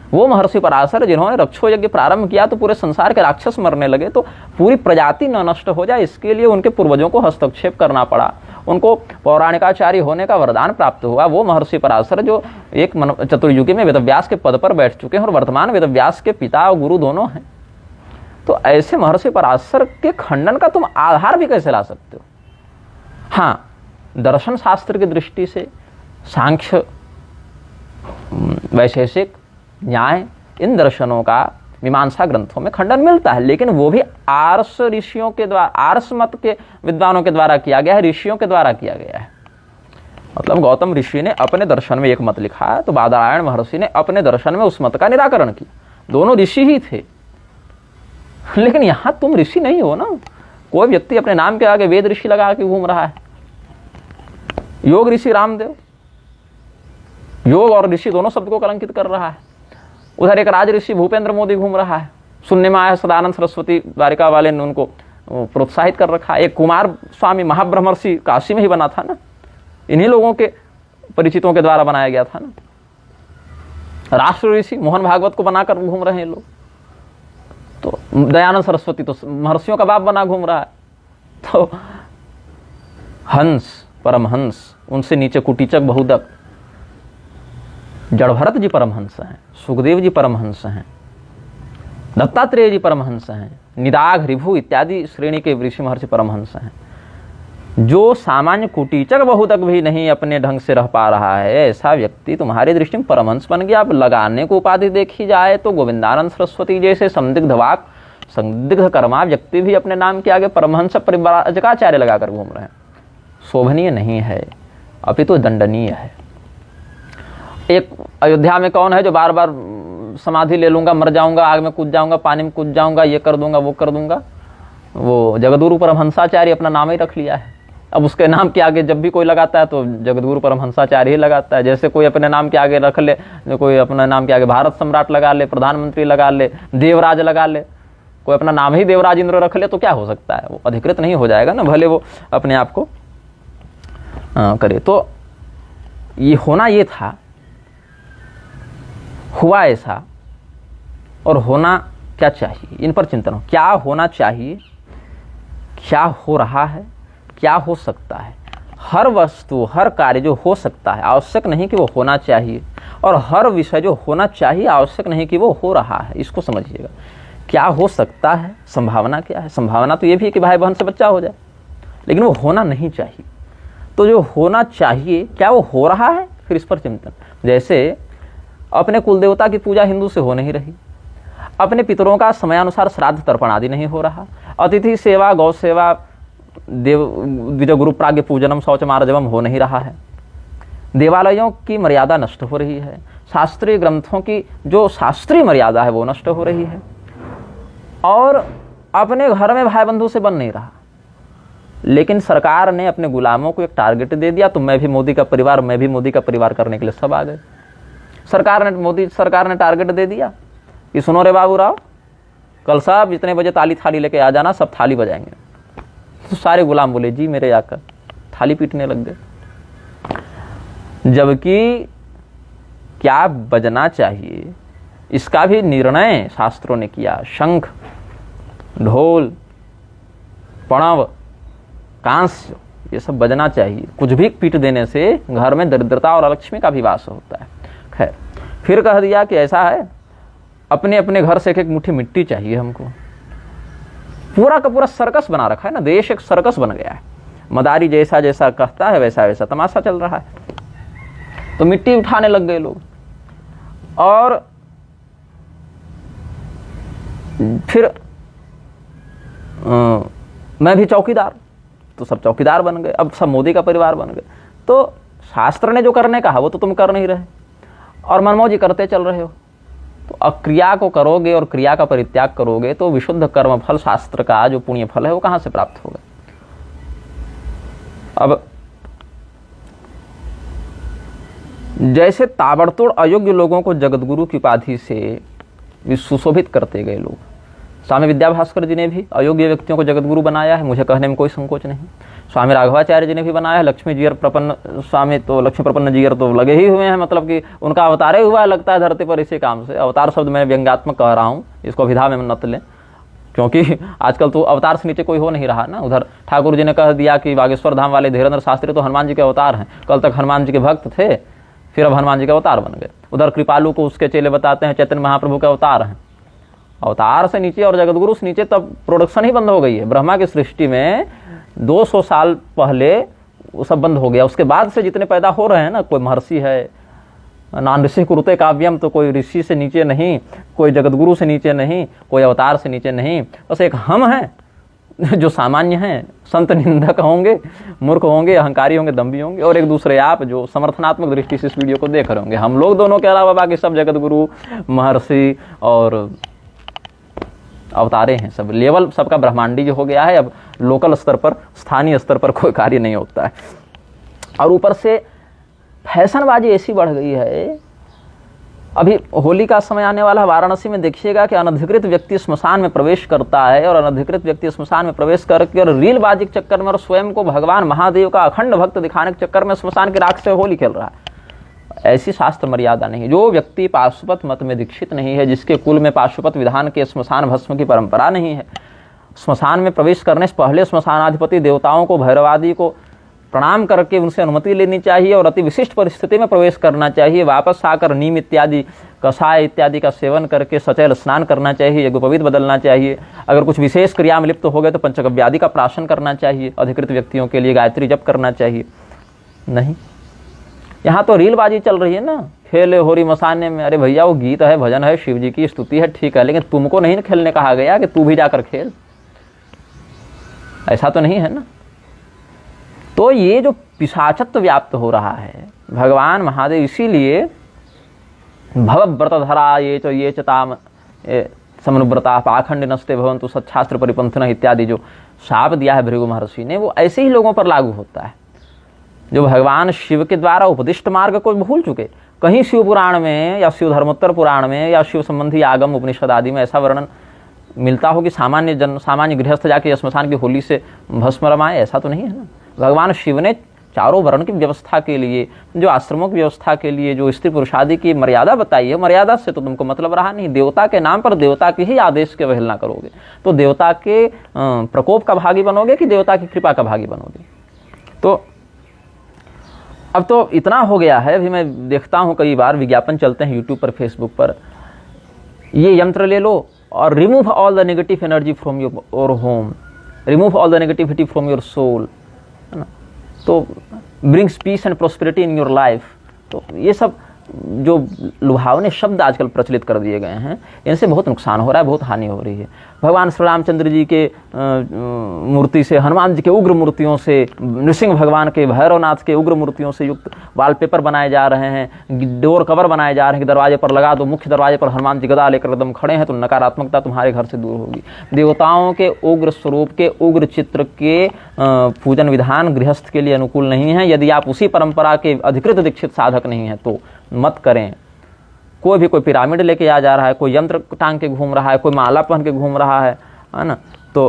वो महर्षि पराशर जिन्होंने रक्षो यज्ञ प्रारंभ किया तो पूरे संसार के राक्षस मरने लगे, तो पूरी प्रजाति न नष्ट हो जाए इसके लिए उनके पूर्वजों को हस्तक्षेप करना पड़ा, उनको पौराणिकाचार्य होने का वरदान प्राप्त हुआ। वो महर्षि पराशर जो एक चतुर्युगी में वेदव्यास के पद पर बैठ चुके हैं और वर्तमान वेदव्यास के पिता और गुरु दोनों हैं, तो ऐसे महर्षि पराशर के खंडन का तुम आधार भी कैसे ला सकते हो? हाँ, दर्शन शास्त्र की दृष्टि से सांख्य, वैशेषिक, न्याय, इन दर्शनों का मीमांसा ग्रंथों में खंडन मिलता है, लेकिन वो भी आर्ष ऋषियों के द्वारा, आर्ष मत के विद्वानों के द्वारा किया गया है, ऋषियों के द्वारा किया गया है। मतलब गौतम ऋषि ने अपने दर्शन में एक मत लिखा है, तो बादरायण महर्षि ने अपने दर्शन में उस मत का निराकरण किया। दोनों ऋषि ही थे, लेकिन यहां तुम ऋषि नहीं हो ना। कोई व्यक्ति अपने नाम के आगे वेद ऋषि लगा के घूम रहा है। योग ऋषि रामदेव, योग और ऋषि दोनों शब्द को कलंकित कर रहा है। उधर एक राज ऋषि भूपेंद्र मोदी घूम रहा है, सुनने में आया सदानंद सरस्वती द्वारिका वाले ने उनको प्रोत्साहित कर रखा है। एक कुमार स्वामी महाब्रह्मर्षि काशी में ही बना था ना, इन्हीं लोगों के परिचितों के द्वारा बनाया गया था ना। राष्ट्र ऋषि मोहन भागवत को बनाकर घूम रहे हैं लोग, तो दयानंद सरस्वती तो महर्षियों का बाप बना घूम रहा है। तो हंस, परमहंस, उनसे नीचे कुटीचक, बहुदक, जड़भरत जी परमहंस हैं, सुखदेव जी परमहंस हैं, दत्तात्रेय जी परमहंस हैं, निदाघ, रिभु इत्यादि श्रेणी के ऋषि महर्षि परमहंस हैं। जो सामान्य कुटीचक बहुतक भी नहीं अपने ढंग से रह पा रहा है, ऐसा व्यक्ति तुम्हारी दृष्टि में परमहंस बन गया। अब लगाने को उपाधि देखी जाए तो गोविंदानंद सरस्वती जैसे संदिग्ध वाक, संदिग्ध कर्मा व्यक्ति भी अपने नाम के आगे परमहंस परिव्राजकाचार्य लगाकर घूम रहे हैं। शोभनीय नहीं है, अपितु दंडनीय है। एक अयोध्या में कौन है जो बार बार समाधि ले लूंगा, मर जाऊंगा, आग में कूद जाऊंगा, पानी में कूद जाऊंगा, ये कर दूंगा, वो कर दूंगा? वो जगद्गुरु परमहंसाचार्य अपना नाम ही रख लिया है। अब उसके नाम के आगे जब भी कोई लगाता है तो जगद्गुरु परमहंसाचार्य ही लगाता है। जैसे कोई अपने नाम के आगे रख ले, कोई अपने नाम के आगे भारत सम्राट लगा ले, प्रधानमंत्री लगा ले, देवराज लगा ले, कोई अपना नाम ही देवराज इंद्र रख ले, तो क्या हो सकता है? वो अधिकृत नहीं हो जाएगा ना, भले वो अपने आप को करे। तो ये होना ये था, हुआ ऐसा, और होना क्या चाहिए, इन पर चिंतन हो। क्या होना चाहिए, क्या हो रहा है, क्या हो सकता है। हर वस्तु, हर कार्य जो हो सकता है, आवश्यक नहीं कि वो होना चाहिए, और हर विषय जो होना चाहिए, आवश्यक नहीं कि वो हो रहा है। इसको समझिएगा। क्या हो सकता है, संभावना क्या है? संभावना तो ये भी है कि भाई बहन से बच्चा हो जाए, लेकिन वो होना नहीं चाहिए। तो जो होना चाहिए, क्या वो हो रहा है? फिर इस पर चिंतन। जैसे अपने कुल देवता की पूजा हिंदू से हो नहीं रही, अपने पितरों का समयानुसार श्राद्ध तर्पण आदि नहीं हो रहा, अतिथि सेवा, गौ सेवा, देव द्विज गुरु प्राग्ञ पूजनम शौच मार्जवम हो नहीं रहा है, देवालयों की मर्यादा नष्ट हो रही है, शास्त्रीय ग्रंथों की जो शास्त्रीय मर्यादा है वो नष्ट हो रही है, और अपने घर में भाई बंधु से बन नहीं रहा। लेकिन सरकार ने अपने गुलामों को एक टारगेट दे दिया, तो मैं भी मोदी का परिवार, मैं भी मोदी का परिवार करने के लिए सब आ गए। मोदी सरकार ने टारगेट दे दिया कि सुनो रे बाबू राव, कल साहब इतने बजे ताली थाली लेके आ जाना, सब थाली बजाएंगे। तो सारे गुलाम बोले जी मेरे आकर, थाली पीटने लग गए। जबकि क्या बजना चाहिए इसका भी निर्णय शास्त्रों ने किया। शंख, ढोल, पणव, कांस्य ये सब बजना चाहिए। कुछ भी पीट देने से घर में दरिद्रता और अलक्ष्मी का भी वास होता है। खैर, फिर कह दिया कि ऐसा है, अपने अपने घर से एक एक मुट्ठी मिट्टी चाहिए हमको। पूरा का पूरा सर्कस बना रखा है ना, देश एक सर्कस बन गया है। मदारी जैसा जैसा कहता है वैसा वैसा तमाशा चल रहा है। तो मिट्टी उठाने लग गए लोग। और फिर मैं भी चौकीदार, तो सब चौकीदार बन गए। अब सब मोदी का परिवार बन गए। तो शास्त्र ने जो करने कहा वो तो तुम कर नहीं रहे और मनमौजी करते चल रहे हो। तो अक्रिया को करोगे और क्रिया का परित्याग करोगे तो विशुद्ध कर्म फल, शास्त्र का जो पुण्य फल है वो कहां से प्राप्त होगा। अब जैसे ताबड़तोड़ अयोग्य लोगों को जगतगुरु की उपाधि से सुशोभित करते गए लोग, स्वामी विद्याभास्कर जी ने भी अयोग्य व्यक्तियों को जगतगुरु बनाया है, मुझे कहने में कोई संकोच नहीं। स्वामी राघवाचार्य जी ने भी बनाया है। लक्ष्मी जीयर प्रपन्न स्वामी तो लक्ष्मी प्रपन्न जीयर तो लगे ही हुए हैं, मतलब कि उनका अवतार ही हुआ है लगता है धरती पर इसी काम से। अवतार शब्द मैं व्यंग्यात्मक कह रहा हूँ, इसको अभिधा में नत लें, क्योंकि आजकल तो अवतार से नीचे कोई हो नहीं रहा ना। उधर ठाकुर जी ने कह दिया कि बागेश्वर धाम वाले धीरेन्द्र शास्त्री तो हनुमान जी के अवतार हैं। कल तक हनुमान जी के भक्त थे, फिर अब हनुमान जी के अवतार बन गए। उधर कृपालु को उसके चेले बताते हैं चैतन्य महाप्रभु के अवतार हैं। अवतार से नीचे और जगतगुरु से नीचे तब प्रोडक्शन ही बंद हो गई है। ब्रह्मा की सृष्टि में 200 साल पहले वो सब बंद हो गया। उसके बाद से जितने पैदा हो रहे हैं ना, कोई महर्षि है, नान ऋषि कुरुते काव्यम, तो कोई ऋषि से नीचे नहीं, कोई जगतगुरु से नीचे नहीं, कोई अवतार से नीचे नहीं, बस एक हम हैं जो सामान्य हैं, संत निंदक होंगे, मूर्ख होंगे, अहंकारी होंगे, दम्भी होंगे, और एक दूसरे आप जो समर्थनात्मक दृष्टि से इस वीडियो को देख रहे होंगे। हम लोग दोनों के अलावा बाकी सब जगतगुरु, महर्षि और अवतारे हैं। सब लेवल सबका ब्रह्मांडी जो हो गया है। अब लोकल स्तर पर, स्थानीय स्तर पर कोई कार्य नहीं होता है। और ऊपर से फैशनबाजी ऐसी बढ़ गई है। अभी होली का समय आने वाला, वाराणसी में देखिएगा कि अनधिकृत व्यक्ति स्मशान में प्रवेश करता है, और अनधिकृत व्यक्ति स्मशान में प्रवेश करके और रीलबाजी के चक्कर में और स्वयं को भगवान महादेव का अखंड भक्त दिखाने के चक्कर में स्मशान की राख से होली खेल रहा है। ऐसी शास्त्र मर्यादा नहीं। जो व्यक्ति पाशुपत मत में दीक्षित नहीं है, जिसके कुल में पाशुपत विधान के स्मशान भस्म की परंपरा नहीं है, स्मशान में प्रवेश करने से पहले श्मशानाधिपति देवताओं को, भैरवादी को प्रणाम करके उनसे अनुमति लेनी चाहिए और अति विशिष्ट परिस्थिति में प्रवेश करना चाहिए। वापस आकर नीम इत्यादि, कषाय इत्यादि का सेवन करके सचैल स्नान करना चाहिए, यज्ञोपवीत बदलना चाहिए। अगर कुछ विशेष क्रिया में लिप्त हो गए तो पंचगव्यादि का प्राशन करना चाहिए। अधिकृत व्यक्तियों के लिए गायत्री जप करना चाहिए। नहीं, यहाँ तो रीलबाजी चल रही है ना, खेले होरी मसाने में। अरे भैया, वो गीत है, भजन है, शिव जी की स्तुति है, ठीक है, लेकिन तुमको नहीं खेलने कहा गया कि तू भी जाकर खेल। ऐसा तो नहीं है ना। तो ये जो पिशाचत्व व्याप्त हो रहा है, भगवान महादेव इसीलिए भवव्रतधरा ये चताम समनुव्रता पाखंड नस्ते भवन्तु सच्छास्त्र परिपंथन इत्यादि जो शाप दिया है भृगु महर्षि ने, वो ऐसे ही लोगों पर लागू होता है जो भगवान शिव के द्वारा उपदिष्ट मार्ग को भूल चुके। कहीं शिव पुराण में या शिव धर्मोत्तर पुराण में या शिव संबंधी आगम उपनिषद आदि में ऐसा वर्णन मिलता हो कि सामान्य गृहस्थ जाके स्मशान की होली से भस्म रमाए? ऐसा तो नहीं है ना। भगवान शिव ने चारों वर्ण की व्यवस्था के लिए, जो आश्रमों की व्यवस्था के लिए जो स्त्री पुरुष आदि की मर्यादा बताई है, मर्यादा से तो तुमको मतलब रहा नहीं। देवता के नाम पर देवता के ही आदेश के अवहेलना करोगे तो देवता के प्रकोप का भागी बनोगे कि देवता की कृपा का भागी बनोगे? तो अब तो इतना हो गया है। अभी मैं देखता हूँ कई बार विज्ञापन चलते हैं यूट्यूब पर, फेसबुक पर, ये यंत्र ले लो और remove all the negative energy from your home, remove all the negativity from your soul, है ना, तो brings peace and prosperity in your life. तो ये सब जो लुभावने शब्द आजकल प्रचलित कर दिए गए हैं, इनसे बहुत नुकसान हो रहा है, बहुत हानि हो रही है। भगवान श्री रामचंद्र जी के मूर्ति से, हनुमान जी के उग्र मूर्तियों से, नृसिंह भगवान के, भैरवनाथ के उग्र मूर्तियों से युक्त वॉलपेपर बनाए जा रहे हैं, डोर कवर बनाए जा रहे हैं कि दरवाजे पर लगा दो, मुख्य दरवाजे पर हनुमान जी गदा लेकर एकदम खड़े हैं तो नकारात्मकता तुम्हारे घर से दूर होगी। देवताओं के उग्र स्वरूप के, उग्र चित्र के पूजन विधान गृहस्थ के लिए अनुकूल नहीं है। यदि आप उसी परंपरा के अधिकृत दीक्षित साधक नहीं हैं तो मत करें। कोई पिरामिड लेके आ जा रहा है, कोई यंत्र टांग के घूम रहा है, कोई माला पहन के घूम रहा है ना। तो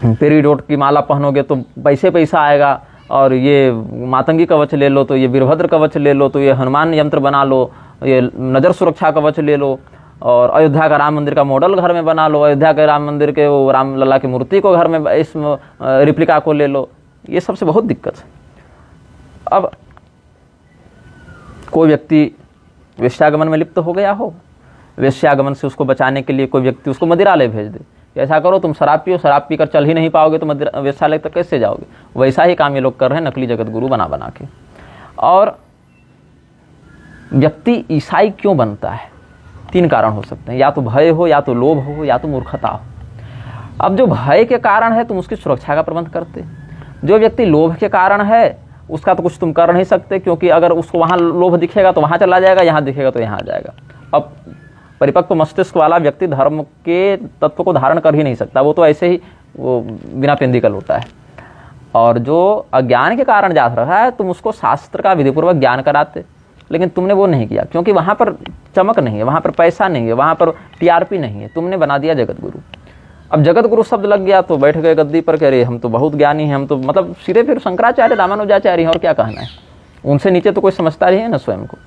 पेरीडोट की माला पहनोगे तो पैसा आएगा, और ये मातंगी कवच ले लो तो ये वीरभद्र कवच ले लो, तो ये हनुमान यंत्र बना लो, ये नज़र सुरक्षा कवच ले लो, और अयोध्या का राम मंदिर का मॉडल घर में बना लो, अयोध्या के राम मंदिर के वो राम लला की मूर्ति को घर में इस रिप्लिका को ले लो। ये सबसे बहुत दिक्कत है। अब कोई व्यक्ति वेश्यागमन में लिप्त हो गया हो, वेश्यागमन से उसको बचाने के लिए कोई व्यक्ति उसको मदिरालय भेज दे, ऐसा करो तुम शराब पियो, शराब पीकर चल ही नहीं पाओगे तो वेश्यालय तक कैसे जाओगे। वैसा ही काम ये लोग कर रहे हैं, नकली जगत गुरु बना के। और व्यक्ति ईसाई क्यों बनता है? 3 कारण हो सकते हैं, या तो भय हो, या तो लोभ हो, या तो मूर्खता हो। अब जो भय के कारण है तुम उसकी सुरक्षा का प्रबंध करते, जो व्यक्ति लोभ के कारण है उसका तो कुछ तुम कर नहीं सकते, क्योंकि अगर उसको वहाँ लोभ दिखेगा तो वहाँ चला जाएगा, यहाँ दिखेगा तो यहाँ आ जाएगा। अब परिपक्व मस्तिष्क वाला व्यक्ति धर्म के तत्व को धारण कर ही नहीं सकता, वो तो ऐसे ही वो बिना पेंदी का होता है। और जो अज्ञान के कारण जा रहा है तुम उसको शास्त्र का विधिपूर्वक ज्ञान कराते, लेकिन तुमने वो नहीं किया, क्योंकि वहाँ पर चमक नहीं है, वहाँ पर पैसा नहीं है, वहाँ पर टीआरपी नहीं है, तुमने बना दिया जगत गुरु। अब जगत गुरु शब्द लग गया तो बैठ गए गद्दी पर, कह रहे हम तो बहुत ज्ञानी हैं, हम तो मतलब सिरे फिर शंकराचार्य रामानुजाचार्य हैं, और क्या कहना है। उनसे नीचे तो कोई समझता ही है ना स्वयं को।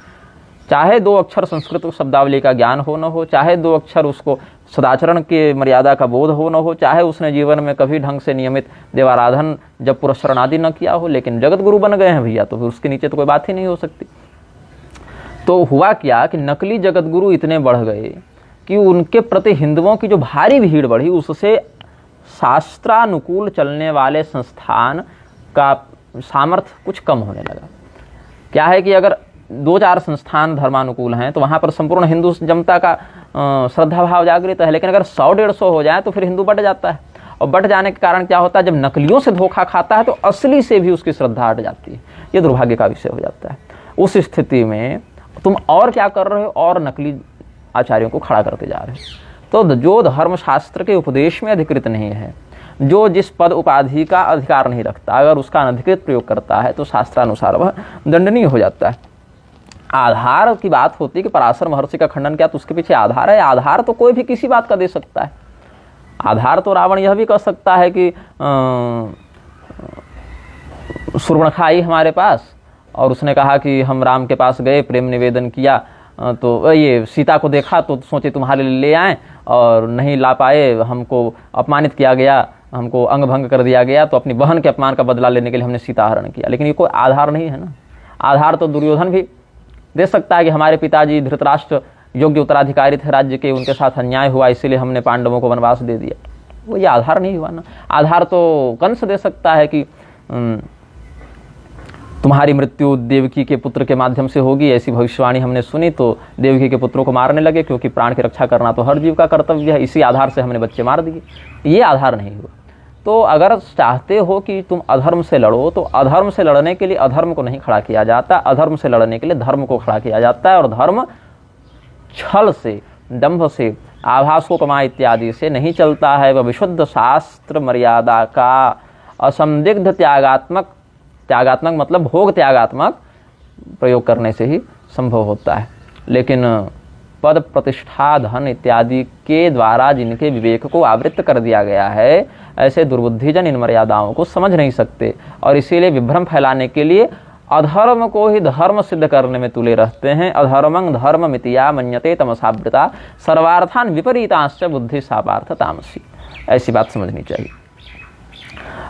चाहे 2 अक्षर संस्कृत शब्दावली का ज्ञान हो न हो, चाहे 2 अक्षर उसको सदाचरण के मर्यादा का बोध हो न हो, चाहे उसने जीवन में कभी ढंग से नियमित देवाराधन जब पुरस्कार आदि न किया हो, लेकिन जगत गुरु बन गए हैं भैया, तो फिर उसके नीचे तो कोई बात ही नहीं हो सकती। तो हुआ क्या कि नकली जगत गुरु इतने बढ़ गए कि उनके प्रति हिंदुओं की जो भारी भीड़ बढ़ी, उससे शास्त्रानुकूल चलने वाले संस्थान का सामर्थ्य कुछ कम होने लगा। क्या है कि अगर 2-4 संस्थान धर्मानुकूल हैं तो वहाँ पर संपूर्ण हिंदू जनता का श्रद्धा भाव जागृत है, लेकिन अगर 100-150 हो जाए तो फिर हिंदू बढ़ जाता है। और बढ़ जाने के कारण क्या होता है, जब नकलियों से धोखा खाता है तो असली से भी उसकी श्रद्धा हट जाती है। ये दुर्भाग्य का विषय हो जाता है। उस स्थिति में तुम और क्या कर रहे हो, और नकली आचार्यों को खड़ा करते जा रहे हो। तो जो धर्मशास्त्र के उपदेश में अधिकृत नहीं है, जो जिस पद उपाधि का अधिकार नहीं रखता, अगर उसका अनधिकृत प्रयोग करता है तो शास्त्रानुसार वह दंडनीय हो जाता है। आधार की बात होती है कि पराशर महर्षि का खंडन किया तो उसके पीछे आधार है। आधार तो कोई भी किसी बात का दे सकता है। आधार तो रावण यह भी कह सकता है कि सूर्पणखा आई हमारे पास और उसने कहा कि हम राम के पास गए, प्रेम निवेदन किया, तो ये सीता को देखा तो सोचे तुम्हारे लिए ले आएँ, और नहीं ला पाए, हमको अपमानित किया गया, हमको अंग भंग कर दिया गया, तो अपनी बहन के अपमान का बदला लेने के लिए हमने सीता हरण किया। लेकिन ये कोई आधार नहीं है ना। आधार तो दुर्योधन भी दे सकता है कि हमारे पिताजी धृतराष्ट्र योग्य उत्तराधिकारी थे राज्य के, उनके साथ अन्याय हुआ इसीलिए हमने पांडवों को वनवास दे दिया। वो ये आधार नहीं हुआ ना। आधार तो कंस दे सकता है कि तुम्हारी मृत्यु देवकी के पुत्र के माध्यम से होगी, ऐसी भविष्यवाणी हमने सुनी, तो देवकी के पुत्रों को मारने लगे, क्योंकि प्राण की रक्षा करना तो हर जीव का कर्तव्य है, इसी आधार से हमने बच्चे मार दिए। ये आधार नहीं हुआ। तो अगर चाहते हो कि तुम अधर्म से लड़ो, तो अधर्म से लड़ने के लिए अधर्म को नहीं खड़ा किया जाता, अधर्म से लड़ने के लिए धर्म को खड़ा किया जाता है। और धर्म छल से, दंभ से, आभासोपमा इत्यादि से नहीं चलता है। वह विशुद्ध शास्त्र मर्यादा का असंदिग्ध त्यागात्मक मतलब भोग त्यागात्मक प्रयोग करने से ही संभव होता है। लेकिन पद, प्रतिष्ठा, धन इत्यादि के द्वारा जिनके विवेक को आवृत्त कर दिया गया है, ऐसे दुर्बुद्धिजन इन मर्यादाओं को समझ नहीं सकते, और इसीलिए विभ्रम फैलाने के लिए अधर्म को ही धर्म सिद्ध करने में तुले रहते हैं। अधर्मं धर्म मितिया मन्यते तमसावृता सर्वार्थान विपरीतांश्च बुद्धि सापार्थ तामसी। ऐसी बात समझनी चाहिए।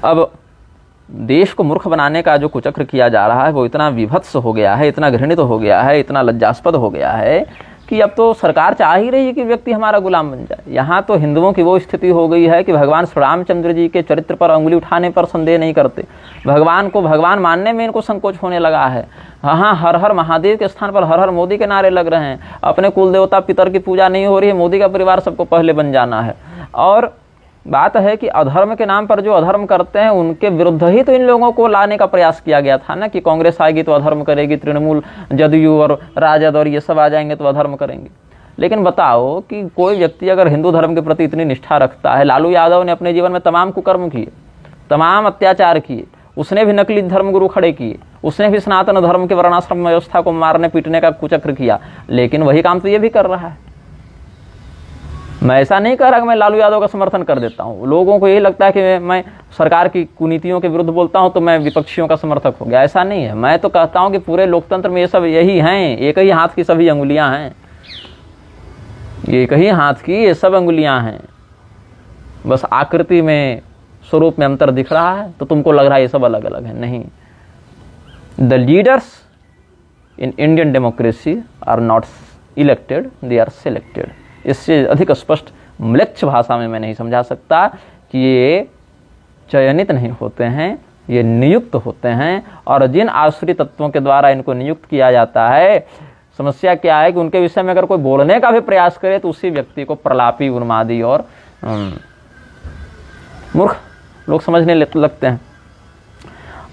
अब देश को मूर्ख बनाने का जो कुचक्र किया जा रहा है वो इतना विभत्स हो गया है, इतना घृणित हो गया है, इतना लज्जास्पद हो गया है कि अब तो सरकार चाह ही रही है कि व्यक्ति हमारा गुलाम बन जाए। यहाँ तो हिंदुओं की वो स्थिति हो गई है कि भगवान श्री रामचंद्र जी के चरित्र पर अंगुली उठाने पर संदेह नहीं करते, भगवान को भगवान मानने में इनको संकोच होने लगा है। हाँ, हर हर महादेव के स्थान पर हर हर मोदी के नारे लग रहे हैं। अपने कुल देवता पितर की पूजा नहीं हो रही है, मोदी का परिवार सबको पहले बन जाना है। और बात है कि अधर्म के नाम पर जो अधर्म करते हैं उनके विरुद्ध ही तो इन लोगों को लाने का प्रयास किया गया था ना, कि कांग्रेस आएगी तो अधर्म करेगी, तृणमूल, जदयू और राजद और ये सब आ जाएंगे तो अधर्म करेंगे। लेकिन बताओ कि कोई व्यक्ति अगर हिंदू धर्म के प्रति इतनी निष्ठा रखता है, लालू यादव ने अपने जीवन में तमाम कुकर्म किए, तमाम अत्याचार किए, उसने भी नकली धर्मगुरु खड़े किए, उसने भी सनातन धर्म के वर्णाश्रम व्यवस्था को मारने पीटने का कुचक्र किया, लेकिन वही काम तो ये भी कर रहा है। मैं ऐसा नहीं कह रहा कि मैं लालू यादव का समर्थन कर देता हूँ। लोगों को यही लगता है कि मैं सरकार की कुनीतियों के विरुद्ध बोलता हूँ तो मैं विपक्षियों का समर्थक हो गया, ऐसा नहीं है। मैं तो कहता हूँ कि पूरे लोकतंत्र में ये सब यही हैं, एक ही हाथ की सभी अंगुलियां हैं, एक ही हाथ की ये सब अंगुलियां हैं, बस आकृति में स्वरूप में अंतर दिख रहा है तो तुमको लग रहा है ये सब अलग अलग है। नहीं, the leaders in Indian democracy are not elected, they are selected. इससे अधिक स्पष्ट म्लेच्छ भाषा में मैं नहीं समझा सकता कि ये चयनित नहीं होते हैं, ये नियुक्त होते हैं। और जिन आश्रित तत्वों के द्वारा इनको नियुक्त किया जाता है, समस्या क्या है कि उनके विषय में अगर कोई बोलने का भी प्रयास करे तो उसी व्यक्ति को प्रलापी, उन्मादी और मूर्ख लोग समझने लगते हैं।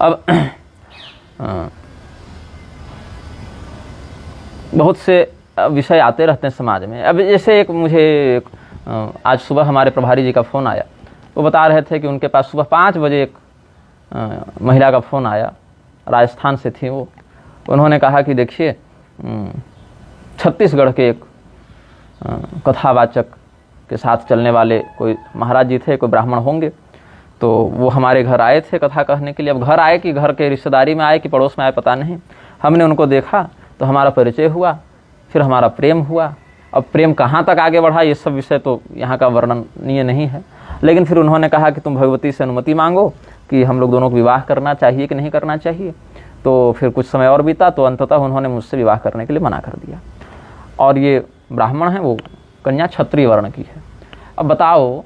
अब बहुत से विषय आते रहते हैं समाज में। अब जैसे एक मुझे आज सुबह हमारे प्रभारी जी का फ़ोन आया, वो बता रहे थे कि उनके पास सुबह 5 बजे एक महिला का फ़ोन आया, राजस्थान से थी वो। उन्होंने कहा कि देखिए छत्तीसगढ़ के एक कथावाचक के साथ चलने वाले कोई महाराज जी थे, कोई ब्राह्मण होंगे, तो वो हमारे घर आए थे कथा कहने के लिए। अब घर आए कि घर के रिश्तेदारी में आए कि पड़ोस में आए पता नहीं। हमने उनको देखा तो हमारा परिचय हुआ, फिर हमारा प्रेम हुआ। अब प्रेम कहाँ तक आगे बढ़ा ये सब विषय तो यहाँ का वर्णनीय नहीं है, लेकिन फिर उन्होंने कहा कि तुम भगवती से अनुमति मांगो कि हम लोग दोनों को विवाह करना चाहिए कि नहीं करना चाहिए। तो फिर कुछ समय और बीता तो अंततः उन्होंने मुझसे विवाह करने के लिए मना कर दिया। और ये ब्राह्मण है, वो कन्या क्षत्रिय वर्ण की है। अब बताओ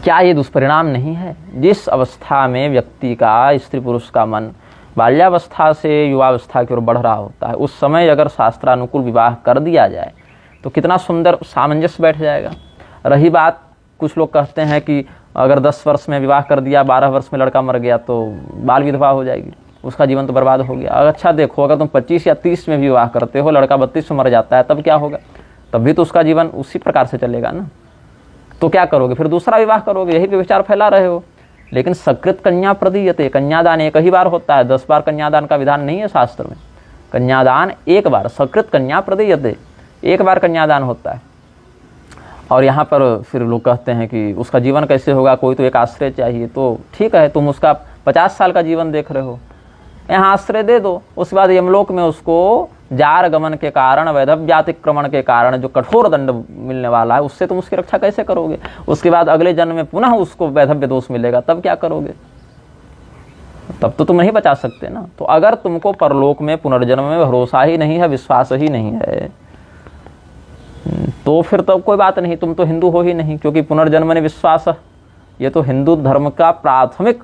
क्या ये दुष्परिणाम नहीं है? जिस अवस्था में व्यक्ति का, स्त्री पुरुष का मन बाल्यावस्था से युवावस्था की ओर बढ़ रहा होता है, उस समय अगर शास्त्रानुकूल विवाह कर दिया जाए तो कितना सुंदर सामंजस्य बैठ जाएगा। रही बात, कुछ लोग कहते हैं कि अगर 10 वर्ष में विवाह कर दिया, 12 वर्ष में लड़का मर गया तो बाल विधवा हो जाएगी, उसका जीवन तो बर्बाद हो गया। अच्छा देखो, अगर तुम 25 या 30 में भी विवाह करते हो, लड़का 32 में मर जाता है, तब क्या होगा? तब भी तो उसका जीवन उसी प्रकार से चलेगा ना। तो क्या करोगे? फिर दूसरा विवाह करोगे, यही पे विचार फैला रहे हो। लेकिन सकृत कन्या प्रदीयते, कन्यादान एक ही बार होता है, 10 बार कन्यादान का विधान नहीं है शास्त्र में। कन्यादान एक बार, सकृत कन्या प्रदीयते, एक बार कन्यादान होता है। और यहाँ पर फिर लोग कहते हैं कि उसका जीवन कैसे होगा, कोई तो एक आश्रय चाहिए। तो ठीक है, तुम उसका 50 साल का जीवन देख रहे हो, यहाँ आश्रय दे दो। उसके बाद यमलोक में उसको जार गमन के कारण, वैधव्यातिक्रमण के कारण जो कठोर दंड मिलने वाला है, उससे तुम उसकी रक्षा कैसे करोगे? उसके बाद अगले जन्म में पुनः उसको वैधव्य दोष मिलेगा, तब क्या करोगे? तब तो तुम नहीं बचा सकते ना। तो अगर तुमको परलोक में, पुनर्जन्म में भरोसा ही नहीं है, विश्वास ही नहीं है, तो फिर तब कोई बात नहीं, तुम तो हिंदू हो ही नहीं। क्योंकि पुनर्जन्म ने विश्वास, ये तो हिंदू धर्म का प्राथमिक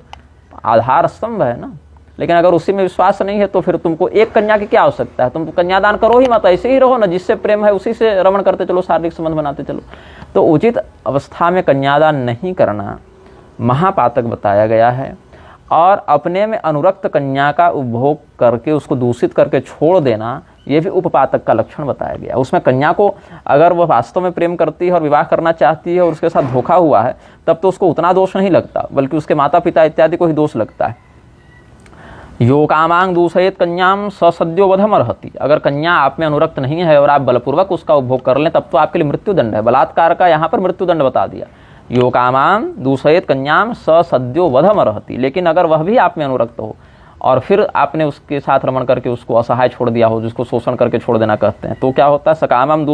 आधार स्तंभ है ना। लेकिन अगर उसी में विश्वास नहीं है तो फिर तुमको एक कन्या की क्या आवश्यकता है? तुम तो कन्यादान करो ही मत, ऐसे ही रहो ना, जिससे प्रेम है उसी से रमण करते चलो, शारीरिक संबंध बनाते चलो। तो उचित अवस्था में कन्यादान नहीं करना महापातक बताया गया है। और अपने में अनुरक्त कन्या का उपभोग करके उसको दूषित करके छोड़ देना, ये भी उपपातक का लक्षण बताया गया। उसमें कन्या को अगर वह वास्तव में प्रेम करती है और विवाह करना चाहती है और उसके साथ धोखा हुआ है, तब तो उसको उतना दोष नहीं लगता, बल्कि उसके माता पिता इत्यादि को ही दोष लगता है। यो कामांग दूषयत कन्याम ससद्यो वधम अर्हति। अगर कन्या आप में अनुरक्त नहीं है और आप बलपूर्वक उसका उपभोग कर लें, तब तो आपके लिए मृत्युदंड है। बलात्कार का यहाँ पर मृत्युदंड बता दिया। यो कामांग दूषयत कन्याम ससद्यो वधम अर्हति। लेकिन अगर वह भी आप में अनुरक्त हो और फिर आपने उसके साथ रमण करके उसको असहाय छोड़ दिया हो, जिसको शोषण करके छोड़ देना कहते हैं, तो क्या होता है? सकामम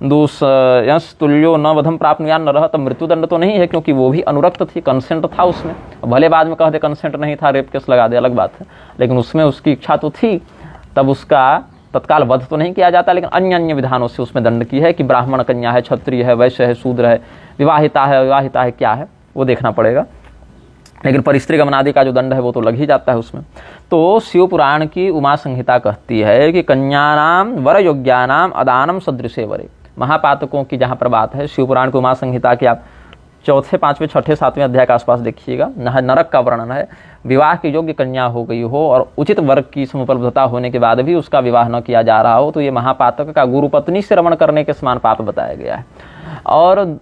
दूषयंस तुल्यो न वधम प्राप्नुयान न रह। तब मृत्युदंड तो नहीं है, क्योंकि वो भी अनुरक्त थी, कंसेंट था उसमें। भले बाद में कह दे कंसेंट नहीं था, रेप केस लगा दे, अलग बात है, लेकिन उसमें उसकी इच्छा तो थी। तब उसका तत्काल वध तो नहीं किया जाता, लेकिन अन्य अन्य विधानों से उसमें दंड की है कि ब्राह्मण कन्या है, क्षत्रिय है, वैश्य है, शूद्र है, विवाहिता है, अविवाहिता है, क्या है वो देखना पड़ेगा। लेकिन परिस्त्री गमनादि का जो दंड है वो तो लग ही जाता है उसमें। तो शिव पुराण की उमा संहिता कहती है कि कन्यानाम वर योग्यानाम अदानम सदृशे वरे। महापातकों की जहाँ पर बात है, शिव पुराण की उमा संहिता की आप 4, 5, 6, 7वें अध्याय के आसपास देखिएगा, नरक का वर्णन है। विवाह की योग्य कन्या हो गई हो और उचित वर्ग की समुपलब्धता होने के बाद भी उसका विवाह न किया जा रहा हो, तो ये महापातक का गुरु पत्नी से रमण करने के समान पाप बताया गया है। और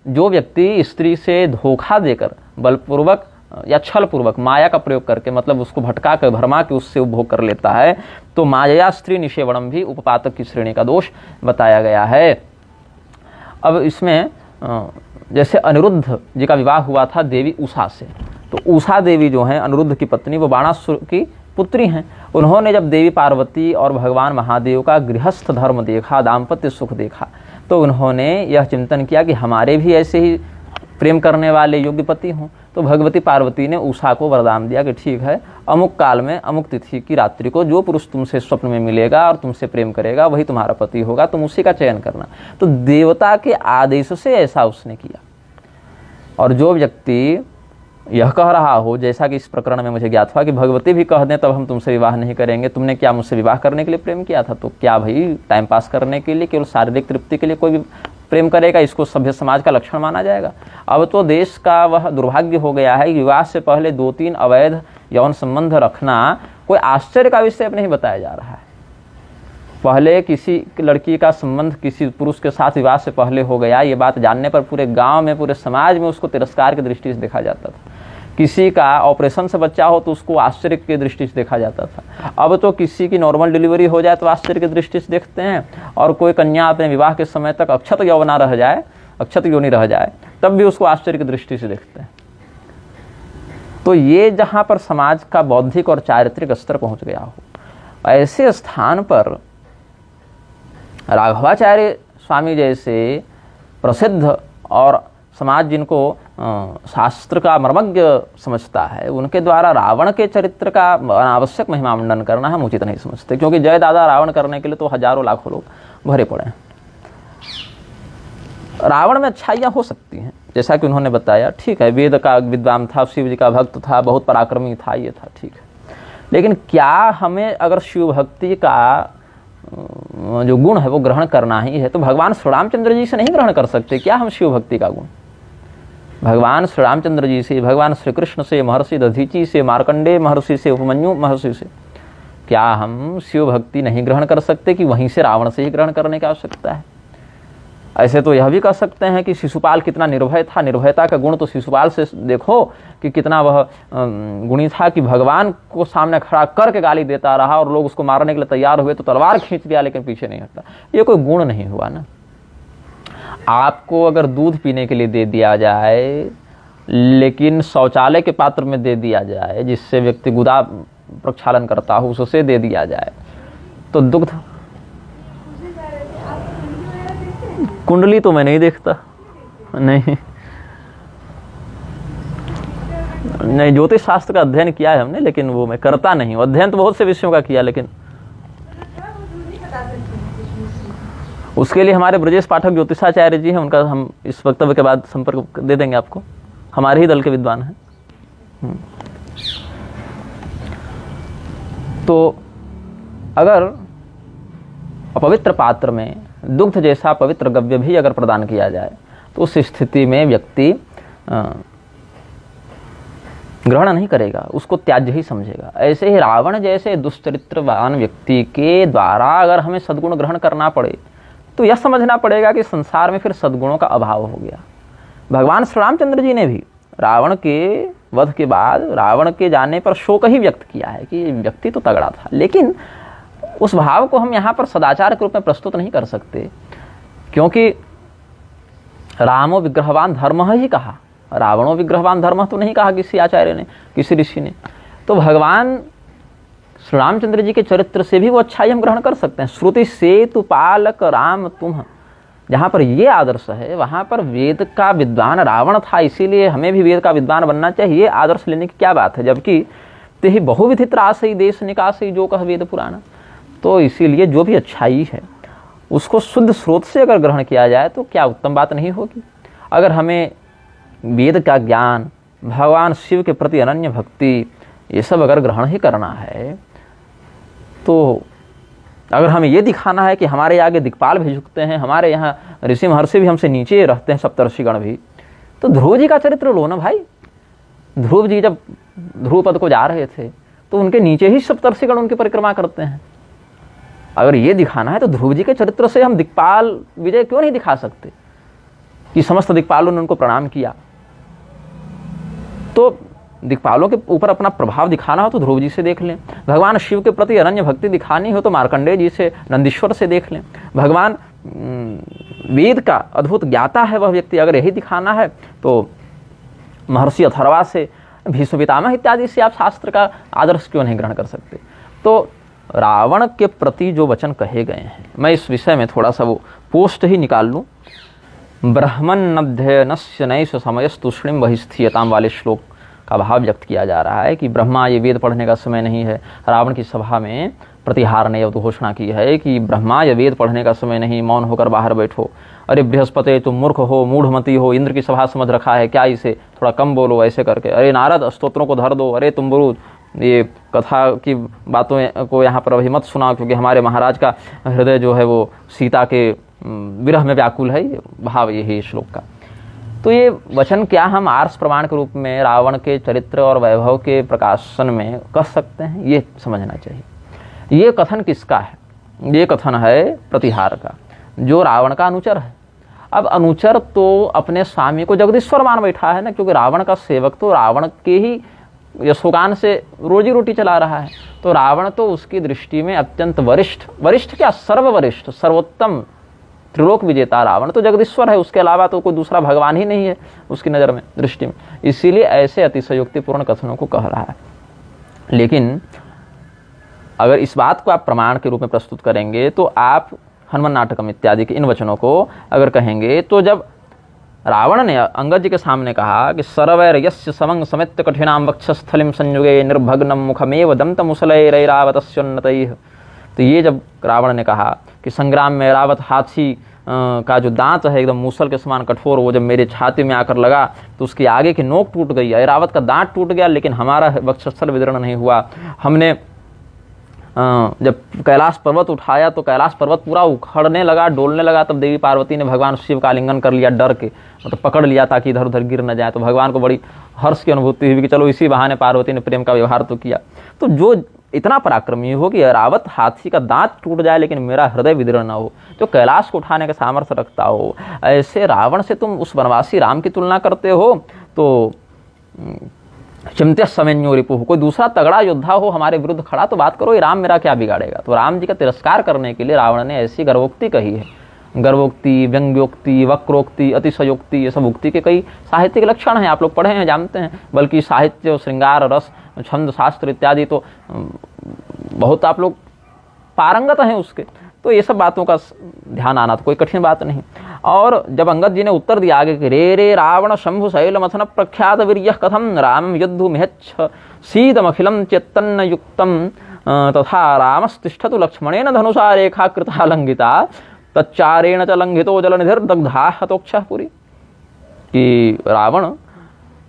जो व्यक्ति स्त्री से धोखा देकर बलपूर्वक या छल पूर्वक माया का प्रयोग करके, मतलब उसको भटका कर भरमा के उससे उपभोग कर लेता है, तो माया स्त्री निषेवणम भी उपपातक की श्रेणी का दोष बताया गया है। अब इसमें जैसे अनिरुद्ध जी का विवाह हुआ था देवी उषा से, तो उषा देवी जो हैं अनिरुद्ध की पत्नी, वो बाणासुर की पुत्री हैं। उन्होंने जब देवी पार्वती और भगवान महादेव का गृहस्थ धर्म देखा, दाम्पत्य सुख देखा, तो उन्होंने यह चिंतन किया कि हमारे भी ऐसे ही प्रेम करने वाले योग्य पति हों। तो भगवती पार्वती ने उषा को वरदान दिया कि ठीक है, अमुक काल में अमुक तिथि की रात्रि को जो पुरुष तुमसे स्वप्न में मिलेगा और तुमसे प्रेम करेगा वही तुम्हारा पति होगा, तुम उसी का चयन करना। तो देवता के आदेश से ऐसा उसने किया। और जो व्यक्ति यह कह रहा हो, जैसा कि इस प्रकरण में मुझे ज्ञात हुआ कि भगवती भी कह दें तब हम तुमसे विवाह नहीं करेंगे, तुमने क्या मुझसे विवाह करने के लिए प्रेम किया था? तो क्या भाई टाइम पास करने के लिए, केवल शारीरिक तृप्ति के लिए कोई भी प्रेम करेगा? इसको सभ्य समाज का लक्षण माना जाएगा? अब तो देश का वह दुर्भाग्य हो गया है कि विवाह से पहले 2-3 अवैध यौन संबंध रखना कोई आश्चर्य का विषय नहीं बताया जा रहा है। पहले किसी लड़की का संबंध किसी पुरुष के साथ विवाह से पहले हो गया, ये बात जानने पर पूरे गांव में, पूरे समाज में उसको तिरस्कार की दृष्टि से देखा जाता था। किसी का ऑपरेशन से बच्चा हो तो उसको आश्चर्य की दृष्टि से देखा जाता था। अब तो किसी की नॉर्मल डिलीवरी हो जाए तो आश्चर्य की दृष्टि से देखते हैं, और कोई कन्या अपने विवाह के समय तक अक्षत यौवना रह जाए, अक्षत योनि रह जाए, तब भी उसको आश्चर्य की दृष्टि से देखते हैं। तो ये जहाँ पर समाज का बौद्धिक और चारित्रिक स्तर पहुँच गया हो, ऐसे स्थान पर राघवाचार्य स्वामी जैसे प्रसिद्ध और समाज जिनको शास्त्र का मर्मज्ञ समझता है, उनके द्वारा रावण के चरित्र का अनावश्यक महिमा मंडन करना हम उचित नहीं समझते, क्योंकि जय दादा रावण करने के लिए तो हजारों लाखों लोग भरे पड़े हैं। रावण में अच्छाइयाँ हो सकती हैं, जैसा कि उन्होंने बताया, ठीक है, वेद का विद्वान था, शिव जी का भक्त था, बहुत पराक्रमी था, ये था, ठीक है। लेकिन क्या हमें अगर शिव भक्ति का जो गुण है वो ग्रहण करना ही है, तो भगवान श्री रामचंद्र जी से नहीं ग्रहण कर सकते क्या हम शिव भक्ति का गुण? भगवान श्री रामचंद्र जी से, भगवान श्री कृष्ण से, महर्षि दधीची से, मार्कंडेय महर्षि से, उपमन्यु महर्षि से क्या हम शिव भक्ति नहीं ग्रहण कर सकते कि वहीं से रावण से ही ग्रहण करने की आवश्यकता है? ऐसे तो यह भी कह सकते हैं कि शिशुपाल कितना निर्भय था, निर्भयता का गुण तो शिशुपाल से देखो कि कितना वह गुणी था कि भगवान को सामने खड़ा करके गाली देता रहा और लोग उसको मारने के लिए तैयार हुए तो तलवार खींच दिया लेकिन पीछे नहीं हटा। ये कोई गुण नहीं हुआ ना। आपको अगर दूध पीने के लिए दे दिया जाए लेकिन शौचालय के पात्र में दे दिया जाए, जिससे व्यक्ति गुदा प्रक्षालन करता हो उससे दे दिया जाए, तो दुग्ध कुंडली तो मैं नहीं देखता, नहीं ज्योतिष शास्त्र का अध्ययन किया है हमने, लेकिन वो मैं करता नहीं हूँ। अध्ययन तो बहुत से विषयों का किया, लेकिन उसके लिए हमारे ब्रजेश पाठक ज्योतिषाचार्य जी हैं, उनका हम इस वक्तव्य के बाद संपर्क दे देंगे आपको, हमारे ही दल के विद्वान हैं। तो अगर अपवित्र पात्र में दुग्ध जैसा पवित्र गव्य भी अगर प्रदान किया जाए तो उस स्थिति में व्यक्ति ग्रहण नहीं करेगा, उसको त्याज्य ही समझेगा। ऐसे ही रावण जैसे दुष्चरित्रवान व्यक्ति के द्वारा अगर हमें सद्गुण ग्रहण करना पड़े तो यह समझना पड़ेगा कि संसार में फिर सद्गुणों का अभाव हो गया। भगवान श्री रामचंद्र जी ने भी रावण के वध के बाद रावण के जाने पर शोक ही व्यक्त किया है कि व्यक्ति तो तगड़ा था, लेकिन उस भाव को हम यहाँ पर सदाचार के रूप में प्रस्तुत नहीं कर सकते, क्योंकि रामो विग्रहवान धर्म ही कहा, रावणों विग्रहवान धर्म तो नहीं कहा किसी आचार्य ने, किसी ऋषि ने। तो भगवान श्री रामचंद्र जी के चरित्र से भी वो अच्छाई हम ग्रहण कर सकते हैं। श्रुति सेतु पालक राम तुम, जहाँ पर ये आदर्श है वहाँ पर वेद का विद्वान रावण था, इसीलिए हमें भी वेद का विद्वान बनना चाहिए। ये आदर्श लेने की क्या बात है, जबकि तेहि बहुविधि त्रासई देश निकासई जो कह वेद पुराण। तो इसीलिए जो भी अच्छाई है उसको शुद्ध स्रोत से अगर ग्रहण किया जाए तो क्या उत्तम बात नहीं होगी। अगर हमें वेद का ज्ञान, भगवान शिव के प्रति अनन्य भक्ति, ये सब अगर ग्रहण ही करना है, तो अगर हमें ये दिखाना है कि हमारे आगे दिक्पाल भी झुकते हैं, हमारे यहाँ ऋषि महर्षि भी हमसे नीचे रहते हैं, सप्तर्षिगण भी, तो ध्रुव जी का चरित्र लो ना भाई। ध्रुव जी जब ध्रुव पद को जा रहे थे तो उनके नीचे ही सप्तर्षिगण उनकी परिक्रमा करते हैं। अगर ये दिखाना है तो ध्रुव जी के चरित्र से हम दिक्पाल विजय क्यों नहीं दिखा सकते कि समस्त दिक्पालों ने उनको प्रणाम किया। तो दिक्पालों के ऊपर अपना प्रभाव दिखाना हो तो ध्रुव जी से देख लें, भगवान शिव के प्रति अनन्य भक्ति दिखानी हो तो मार्कंडेय जी से, नंदीश्वर से देख लें, भगवान वेद का अद्भुत ज्ञाता है वह व्यक्ति, अगर यही दिखाना है तो महर्षि अथर्वा से, भीष्म पितामह इत्यादि से आप शास्त्र का आदर्श क्यों नहीं ग्रहण कर सकते। तो रावण के प्रति जो वचन कहे गए हैं, मैं इस विषय में थोड़ा सा वो पोस्ट ही निकाल लूँ। ब्रह्मन्नध्ययनस्य नैष समयस्तुष्णिम बहिस्थीयताम वाले श्लोक का भाव व्यक्त किया जा रहा है कि ब्रह्मा ये वेद पढ़ने का समय नहीं है। रावण की सभा में प्रतिहार ने तो घोषणा की है कि ब्रह्मा ये वेद पढ़ने का समय नहीं, मौन होकर बाहर बैठो। अरे बृहस्पति तुम मूर्ख हो, मूढ़मती हो, इंद्र की सभा समझ रखा है क्या इसे, थोड़ा कम बोलो ऐसे करके। अरे नारद स्तोत्रों को धर दो, अरे तुम बुरुद ये कथा की बातों को यहाँ पर अभी मत सुना, क्योंकि हमारे महाराज का हृदय जो है वो सीता के विरह में व्याकुल है। भाव यही श्लोक का। तो ये वचन क्या हम आर्ष प्रमाण के रूप में रावण के चरित्र और वैभव के प्रकाशन में कह सकते हैं, ये समझना चाहिए। ये कथन किसका है? ये कथन है प्रतिहार का, जो रावण का अनुचर है। अब अनुचर तो अपने स्वामी को जगदीश्वर मान बैठा है ना, क्योंकि रावण का सेवक तो रावण के ही यशोगान से रोजी रोटी चला रहा है। तो रावण तो उसकी दृष्टि में अत्यंत वरिष्ठ, वरिष्ठ क्या सर्ववरिष्ठ, सर्वोत्तम, त्रिलोक विजेता रावण तो जगदीश्वर है, उसके अलावा तो कोई दूसरा भगवान ही नहीं है उसकी नज़र में, दृष्टि में। इसीलिए ऐसे अतिशयोक्तिपूर्ण कथनों को कह रहा है। लेकिन अगर इस बात को आप प्रमाण के रूप में प्रस्तुत करेंगे तो आप हनुमान नाटकम इत्यादि के इन वचनों को अगर कहेंगे, तो जब रावण ने अंगद जी के सामने कहा कि सर्वैर यस्य समंग समित्य कठिनाम वक्षस्थलिम संयुगे निर्भग्नम मुखमेव दंत मुसलैरैरावतस्योन्नतैः, तो ये जब रावण ने कहा कि संग्राम में ऐरावत हाथी का जो दांत है एकदम मूसल के समान कठोर, वो जब मेरे छाती में आकर लगा तो उसकी आगे की नोक टूट गई, ऐरावत का दांत टूट गया, लेकिन हमारा वक्षस्थल विदीर्ण नहीं हुआ। हमने जब कैलाश पर्वत उठाया तो कैलाश पर्वत पूरा उखड़ने लगा, डोलने लगा, तब देवी पार्वती ने भगवान शिव का आलिंगन कर लिया, डर के, मतलब पकड़ लिया ताकि इधर उधर गिर न जाए। तो भगवान को बड़ी हर्ष की अनुभूति हुई कि चलो इसी बहाने पार्वती ने प्रेम का व्यवहार तो किया। तो जो इतना पराक्रमी हो कि ऐरावत हाथी का दांत टूट जाए लेकिन मेरा हृदय विदीर्ण न हो, जो कैलाश को उठाने का सामर्थ्य रखता हो, ऐसे रावण से तुम उस वनवासी राम की तुलना करते हो। तो चिंत्य समन्यो रिपुः, कोई दूसरा तगड़ा योद्धा हो हमारे विरुद्ध खड़ा तो बात करो, ये राम मेरा क्या बिगाड़ेगा। तो राम जी का तिरस्कार करने के लिए रावण ने ऐसी गर्वोक्ति कही है। गर्वोक्ति, व्यंग्योक्ति, वक्रोक्ति, अतिशयोक्ति, ये सब उक्ति के कई साहित्य के लक्षण हैं, आप लोग पढ़े हैं, जानते हैं। बल्कि साहित्य, श्रृंगार, रस, छंद, शास्त्र इत्यादि तो बहुत आप लोग पारंगत हैं उसके। तो ये सब बातों का ध्यान आना तो कोई कठिन बात नहीं। और जब अंगद जी ने उत्तर दिया आगे कि रे रे रावण शंभु शैल मथन प्रख्यात वीर्य कथम राम युद्धु मिहच्छ शीतमखिलम चेतन्न युक्तम तथा रामस्तिष्ठतु लक्ष्मणेन धनुषा रेखा कृता लंघिता तच्चारेण च लंघितो जलनिधिर्दग्धा हतोक्षः पुरी। कि रावण,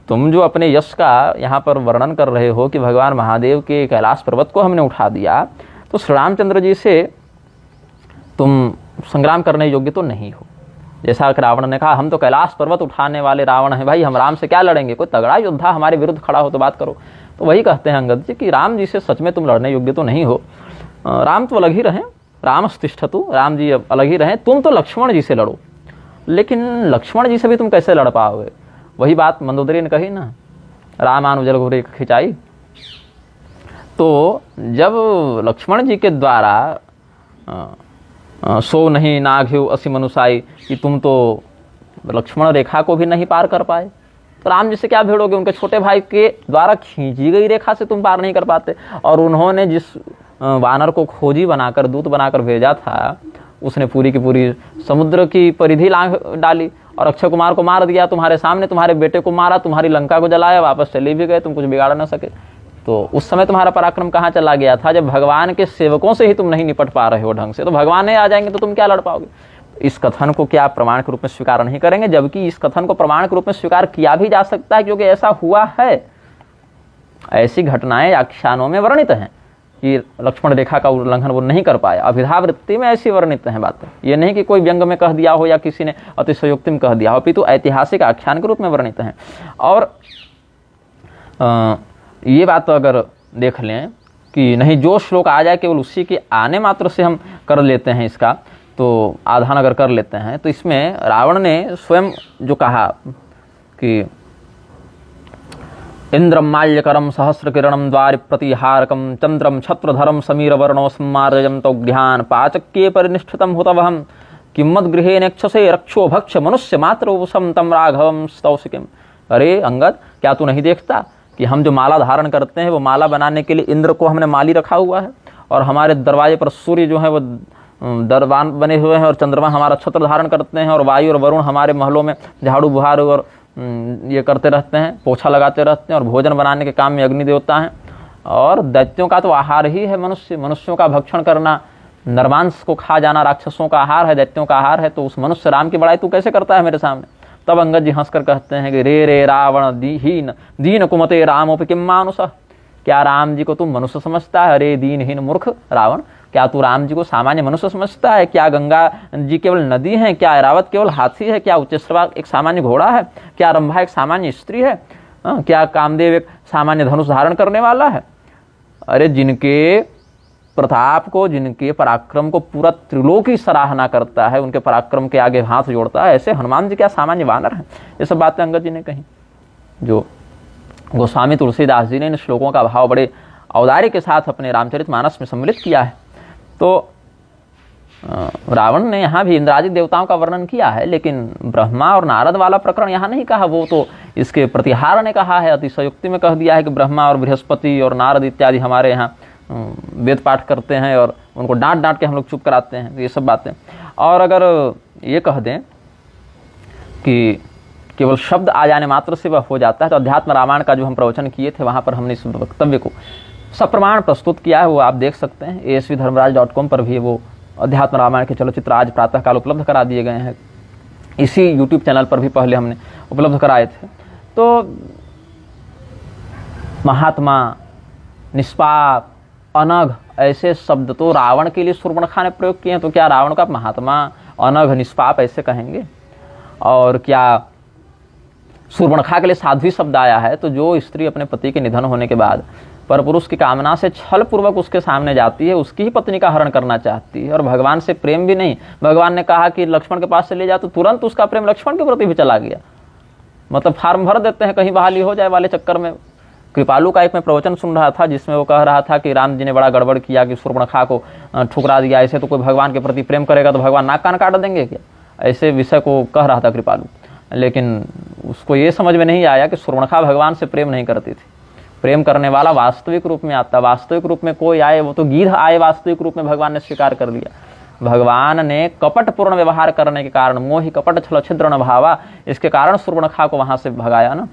तुम जो अपने यश का यहाँ पर वर्णन कर रहे हो कि भगवान महादेव के कैलाश पर्वत को हमने उठा दिया, तो श्री रामचंद्र जी से तुम संग्राम करने योग्य तो नहीं हो। जैसा कि रावण ने कहा हम तो कैलाश पर्वत उठाने वाले रावण हैं, भाई हम राम से क्या लड़ेंगे, कोई तगड़ा योद्धा हमारे विरुद्ध खड़ा हो तो बात करो। तो वही कहते हैं अंगद जी कि राम जी से सच में तुम लड़ने योग्य तो नहीं हो। राम तो अलग ही रहें, रामस्तिष्ठतु, राम जी अलग ही रहें, तुम तो लक्ष्मण जी से लड़ो। लेकिन लक्ष्मण जी से भी तुम कैसे लड़ पाओगे? वही बात मंदोदरी ने कही ना, रामानुजल घोरे खिंचाई। तो जब लक्ष्मण जी के द्वारा सो नहीं नाघ्यु असी मनुसाई, कि तुम तो लक्ष्मण रेखा को भी नहीं पार कर पाए, तो राम जी से क्या भिड़ोगे? उनके छोटे भाई के द्वारा खींची गई रेखा से तुम पार नहीं कर पाते। और उन्होंने जिस वानर को खोजी बनाकर, दूत बनाकर भेजा था, उसने पूरी की पूरी समुद्र की परिधि लांघ डाली और अक्षय कुमार को मार दिया तुम्हारे सामने, तुम्हारे बेटे को मारा, तुम्हारी लंका को जलाया, वापस चले भी गए, तुम कुछ बिगाड़ न सके। तो उस समय तुम्हारा पराक्रम कहाँ चला गया था? जब भगवान के सेवकों से ही तुम नहीं निपट पा रहे हो ढंग से, तो भगवान आ जाएंगे तो तुम क्या लड़ पाओगे? इस कथन को क्या प्रमाण के रूप में स्वीकार नहीं करेंगे? जबकि इस कथन को प्रमाण के रूप में स्वीकार किया भी जा सकता है, क्योंकि ऐसा हुआ है। ऐसी घटनाएं आख्यानों में वर्णित हैं कि लक्ष्मण रेखा का उल्लंघन वो नहीं कर पाया। अभिधावृत्ति में ऐसी वर्णित हैं बातें, ये नहीं कि कोई व्यंग में कह दिया हो या किसी ने अतिशयोक्ति में कह दिया हो, अपितु ऐतिहासिक आख्यान के रूप में वर्णित हैं। और ये बात तो अगर देख लें कि नहीं, जो श्लोक आ जाए केवल उसी के आने मात्र से हम कर लेते हैं इसका, तो आधान अगर कर लेते हैं, तो इसमें रावण ने स्वयं जो कहा कि इंद्रम माल्यकरम सहस्रकिरणम द्वारि प्रतिहारकम चंद्रम छत्रधरम समीरवर्णो सम्मार्जयम तौघ्यान पाचक्ये परिनिष्ठितम हुतवहम किम्मद्गृहे नेक्षसे रक्षो भक्ष मनुष्य मात्र उपसम तम राघवम स्तौसिकिम। अरे अंगद, क्या तू नहीं देखता कि हम जो माला धारण करते हैं वो माला बनाने के लिए इंद्र को हमने माली रखा हुआ है, और हमारे दरवाजे पर सूर्य जो है वो दरबान बने हुए हैं, और चंद्रमा हमारा छत्र धारण करते हैं, और वायु और वरुण हमारे महलों में झाड़ू बुहार और ये करते रहते हैं, पोछा लगाते रहते हैं, और भोजन बनाने के काम में अग्नि देवता हैं। और दैत्यों का तो आहार ही है मनुष्य, मनुष्यों का भक्षण करना, नरमांस को खा जाना राक्षसों का आहार है, दैत्यों का आहार है। तो उस मनुष्य राम की बड़ाई तू कैसे करता है मेरे सामने? तब अंगद जी हंसकर कहते हैं कि रे रे रावण दीहीन दीन कुमते रामोपि किम मानुष। क्या राम जी को तुम मनुष्य समझता है? अरे दीनहीन मूर्ख रावण, क्या तू राम जी को सामान्य मनुष्य समझता है? क्या गंगा जी केवल नदी है? क्या ऐरावत केवल हाथी है? क्या उच्चश्रवा एक सामान्य घोड़ा है? क्या रंभा एक सामान्य स्त्री है? क्या कामदेव एक सामान्य धनुष धारण करने वाला है? अरे जिनके प्रताप को, जिनके पराक्रम को पूरा त्रिलोक की सराहना करता है, उनके पराक्रम के आगे हाथ जोड़ता है, ऐसे हनुमान जी क्या सामान्य वानर हैं? ये सब बातें अंगद जी ने कही, जो गोस्वामी तुलसीदास जी ने इन श्लोकों का भाव बड़े औदार्य के साथ अपने रामचरितमानस में सम्मिलित किया है। तो रावण ने यहाँ भी इंद्रादि देवताओं का वर्णन किया है, लेकिन ब्रह्मा और नारद वाला प्रकरण यहाँ नहीं कहा, वो तो इसके प्रतिहार ने कहा है, अतिशयोक्ति में कह दिया है कि ब्रह्मा और बृहस्पति और नारद इत्यादि हमारे यहाँ वेद पाठ करते हैं और उनको डांट डांट के हम लोग चुप कराते हैं। तो ये सब बातें, और अगर ये कह दें कि केवल शब्द आ जाने मात्र से वह हो जाता है, तो अध्यात्म रामायण का जो हम प्रवचन किए थे वहाँ पर हमने इस वक्तव्य को सप्रमाण प्रस्तुत किया है, वो आप देख सकते हैं। asvdharmaraj.com पर भी वो अध्यात्म रामायण के चलचित्र आज प्रातःकाल उपलब्ध करा दिए गए हैं। इसी यूट्यूब चैनल पर भी पहले हमने उपलब्ध कराए थे। तो महात्मा, निष्पाप, अनघ ऐसे शब्द तो रावण के लिए शूर्पणखा ने प्रयोग किए हैं, तो क्या रावण का महात्मा, अनघ, निष्पाप ऐसे कहेंगे? और क्या शूर्पणखा के लिए साध्वी शब्द आया है? तो जो स्त्री अपने पति के निधन होने के बाद परपुरुष की कामना से छल पूर्वक उसके सामने जाती है, उसकी ही पत्नी का हरण करना चाहती है, और भगवान से प्रेम भी नहीं, भगवान ने कहा कि लक्ष्मण के पास से ले जा, तो तुरंत उसका प्रेम लक्ष्मण के प्रति भी चला गया। मतलब फार्म भर देते हैं कहीं बहाली हो जाए वाले चक्कर में। कृपालु का एक मैं प्रवचन सुन रहा था जिसमें वो कह रहा था कि राम जी ने बड़ा गड़बड़ किया कि शूर्पणखा को ठुकरा दिया, ऐसे तो कोई भगवान के प्रति प्रेम करेगा तो भगवान नाक कान काट देंगे क्या? ऐसे विषय को कह रहा था कृपालु, लेकिन उसको ये समझ में नहीं आया कि शूर्पणखा भगवान से प्रेम नहीं करती थी। प्रेम करने वाला वास्तविक रूप में आता, वास्तविक रूप में कोई आए, वो तो गिद्ध आए वास्तविक रूप में, भगवान ने स्वीकार कर लिया। भगवान ने कपटपूर्ण व्यवहार करने के कारण, मोहि कपट छल छिद्र न भावा, इसके कारण शूर्पणखा को वहां से भगाया ना।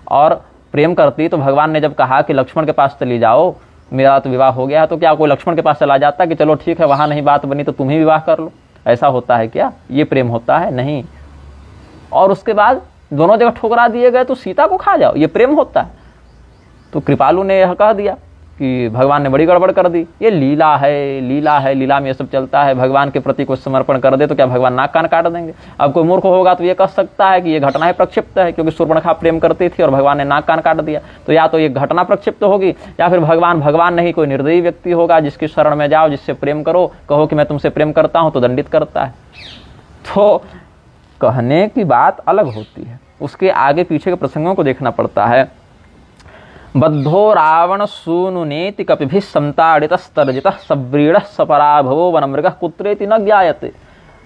और प्रेम करती तो भगवान ने जब कहा कि लक्ष्मण के पास चली जाओ, मेरा तो विवाह हो गया, तो क्या कोई लक्ष्मण के पास चला जाता कि चलो ठीक है वहां नहीं बात बनी तो तुम ही विवाह कर लो? ऐसा होता है क्या? ये प्रेम होता है? नहीं। और उसके बाद दोनों जगह ठुकरा दिए गए तो सीता को खा जाओ, ये प्रेम होता है? तो कृपालु ने यह कह दिया कि भगवान ने बड़ी गड़बड़ कर दी, ये लीला है, लीला है, लीला में ये सब चलता है। भगवान के प्रति कुछ समर्पण कर दे तो क्या भगवान नाक कान काट देंगे? अब कोई मूर्ख होगा तो ये कह सकता है कि ये घटना ही प्रक्षिप्त है, क्योंकि शूर्पणखा प्रेम करती थी और भगवान ने नाक कान काट दिया, तो या तो ये घटना प्रक्षिप्त होगी, या फिर भगवान नहीं, कोई निर्दयी व्यक्ति होगा जिसकी शरण में जाओ, जिससे प्रेम करो, कहो कि मैं तुमसे प्रेम करता हूं तो दंडित करता है। तो कहने की बात अलग होती है, उसके आगे पीछे के प्रसंगों को देखना पड़ता है। बद्धो रावण सूनुनेति कपिभिः संताड़ितस्तर्जितः सव्रीडः सपराभवो वनमृगः कुत्रेति न ज्ञायते।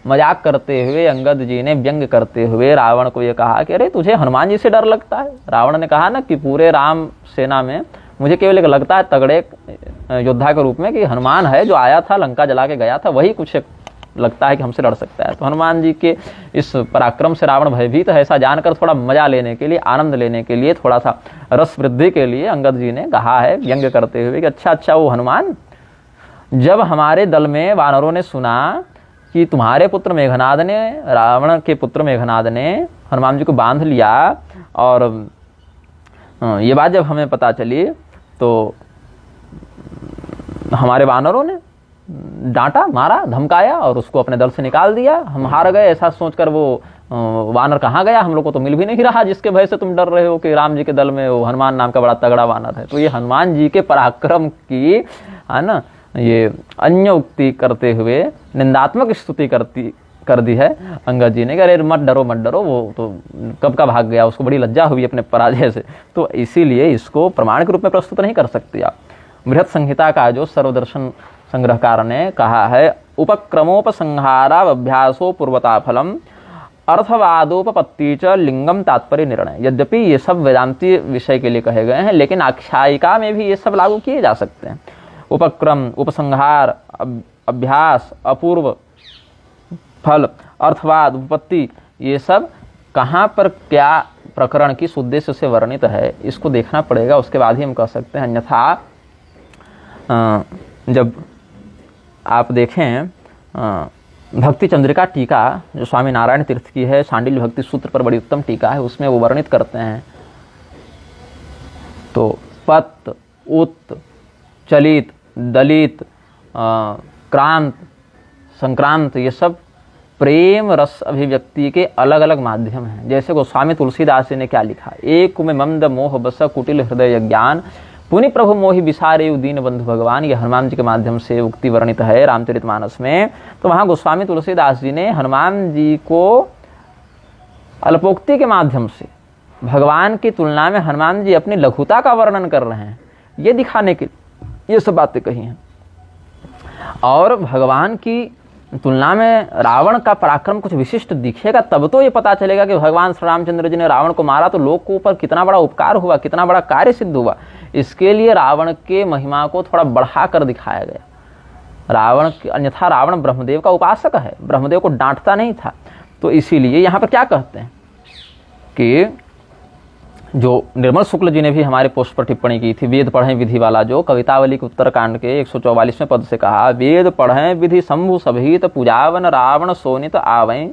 मजाक करते हुए अंगद जी ने, व्यंग करते हुए रावण को ये कहा कि अरे तुझे हनुमान जी से डर लगता है? रावण ने कहा ना कि पूरे राम सेना में मुझे केवल एक लगता है तगड़े योद्धा के रूप में कि हनुमान है, जो आया था लंका जला के गया था, वही कुछ लगता है कि हमसे लड़ सकता है। तो हनुमान जी के इस पराक्रम से रावण भयभीत है, ऐसा जानकर थोड़ा मजा लेने के लिए, आनंद लेने के लिए, थोड़ा सा रस वृद्धि के लिए अंगद जी ने कहा है व्यंग करते हुए कि अच्छा वो हनुमान, जब हमारे दल में वानरों ने सुना कि तुम्हारे पुत्र मेघनाद ने, रावण के पुत्र मेघनाद ने हनुमान जी को बांध लिया, और ये बात जब हमें पता चली तो हमारे वानरों ने डांटा, मारा, धमकाया और उसको अपने दल से निकाल दिया। हम हार गए ऐसा सोचकर वो वानर कहाँ गया, हम लोग को तो मिल भी नहीं रहा, जिसके भय से तुम डर रहे हो कि राम जी के दल में वो हनुमान नाम का बड़ा तगड़ा वानर है। तो ये हनुमान जी के पराक्रम की, है ना, ये अन्य उक्ति करते हुए, निंदात्मक स्तुति कर दी है अंगद जी ने कि अरे मत डरो मत डरो, वो तो कब का भाग गया, उसको बड़ी लज्जा हुई अपने पराजय से, तो इसीलिए इसको प्रमाण के रूप में प्रस्तुत नहीं कर सकते आप। बृहत संहिता का जो सर्वदर्शन संग्रहकार ने कहा है, उपक्रमोपसंहाराभ्यासो पूर्वता फलम अर्थवादोपपत्ति च लिंगम तात्पर्य निर्णय। यद्यपि ये सब वेदांती विषय के लिए कहे गए हैं, लेकिन आख्यायिका में भी ये सब लागू किए जा सकते हैं। उपक्रम, उपसंहार, अभ्यास, अपूर्व, फल, अर्थवाद, उपपत्ति, ये सब कहाँ पर क्या प्रकरण किस उद्देश्य से वर्णित है, इसको देखना पड़ेगा, उसके बाद ही हम कह सकते हैं। अन्यथा जब आप देखें भक्ति चंद्रिका टीका जो स्वामी नारायण तीर्थ की है, शांडिल्य भक्ति सूत्र पर बड़ी उत्तम टीका है, उसमें वो वर्णित करते हैं तो पत, उत, चलित, दलित, क्रांत, संक्रांत, ये सब प्रेम रस अभिव्यक्ति के अलग अलग माध्यम हैं। जैसे गोस्वामी तुलसीदास जी ने क्या लिखा, एक में ममद मोह बस कुटिल हृदय ज्ञान, पुनि प्रभु मोहि विसारे दीन बंधु भगवान। ये हनुमान जी के माध्यम से उक्ति वर्णित है रामचरितमानस में। तो वहाँ गोस्वामी तुलसीदास जी ने हनुमान जी को अल्पोक्ति के माध्यम से भगवान की तुलना में हनुमान जी अपनी लघुता का वर्णन कर रहे हैं, ये दिखाने के ये सब बातें कही हैं। और भगवान की तुलना में रावण का पराक्रम कुछ विशिष्ट दिखेगा, तब तो ये पता चलेगा कि भगवान श्री रामचंद्र जी ने रावण को मारा तो लोग को ऊपर कितना बड़ा उपकार हुआ, कितना बड़ा कार्य सिद्ध हुआ। इसके लिए रावण के महिमा को थोड़ा बढ़ा कर दिखाया गया। रावण, अन्यथा रावण ब्रह्मदेव का उपासक है, ब्रह्मदेव को डांटता नहीं था। तो इसीलिए यहाँ पर क्या कहते हैं कि जो निर्मल शुक्ल जी ने भी हमारे पोस्ट पर टिप्पणी की थी, वेद पढ़ें विधि वाला, जो कवितावली के उत्तरकांड के 144वें पद से कहा, वेद पढ़ें विधि शंभु सभीत पूजावन रावण सोनित आवें,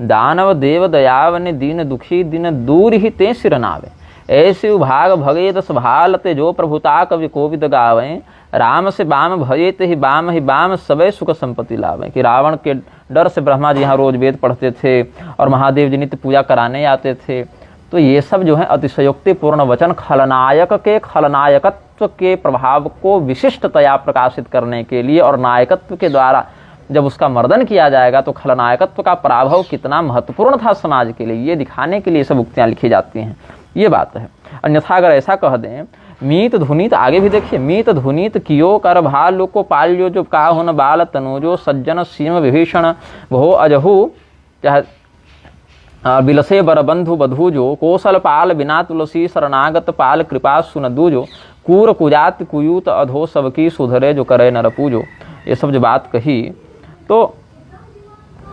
दानव देव दयावन दीन दुखी दिन दूर ही ते सिर नावे, ऐसे भाग भगे दस भालते जो प्रभुता कवि कोविद गावें, राम से बाम भये ही बाम सबे सुख संपत्ति लावें। कि रावण के डर से ब्रह्मा जी यहाँ रोज वेद पढ़ते थे और महादेव जी नित्य पूजा कराने आते थे। तो ये सब जो है अतिशयोक्तिपूर्ण वचन खलनायक के खलनायकत्व के प्रभाव को विशिष्टतया प्रकाशित करने के लिए, और नायकत्व के द्वारा जब उसका मर्दन किया जाएगा तो खलनायकत्व का प्रभाव कितना महत्वपूर्ण था समाज के लिए, ये दिखाने के लिए सब उक्तियाँ लिखी जाती हैं। ये बात है। अन्यथा अगर ऐसा कह दें, मीत धुनीत, आगे भी देखिए, मीत धुनीत कियो कर भालु को पाल्यो जो काहुन बाल तनुजो सज्जन सीम विभीषण भो अजहु चाहे बिलसे बरबंधु बधूजो कौशल पाल बिना तुलसी शरणागत पाल कृपा सुन दूजो कूर कुजात कुयूत अधो सबकी सुधरे जो करे नर पूजो। ये सब जो बात कही तो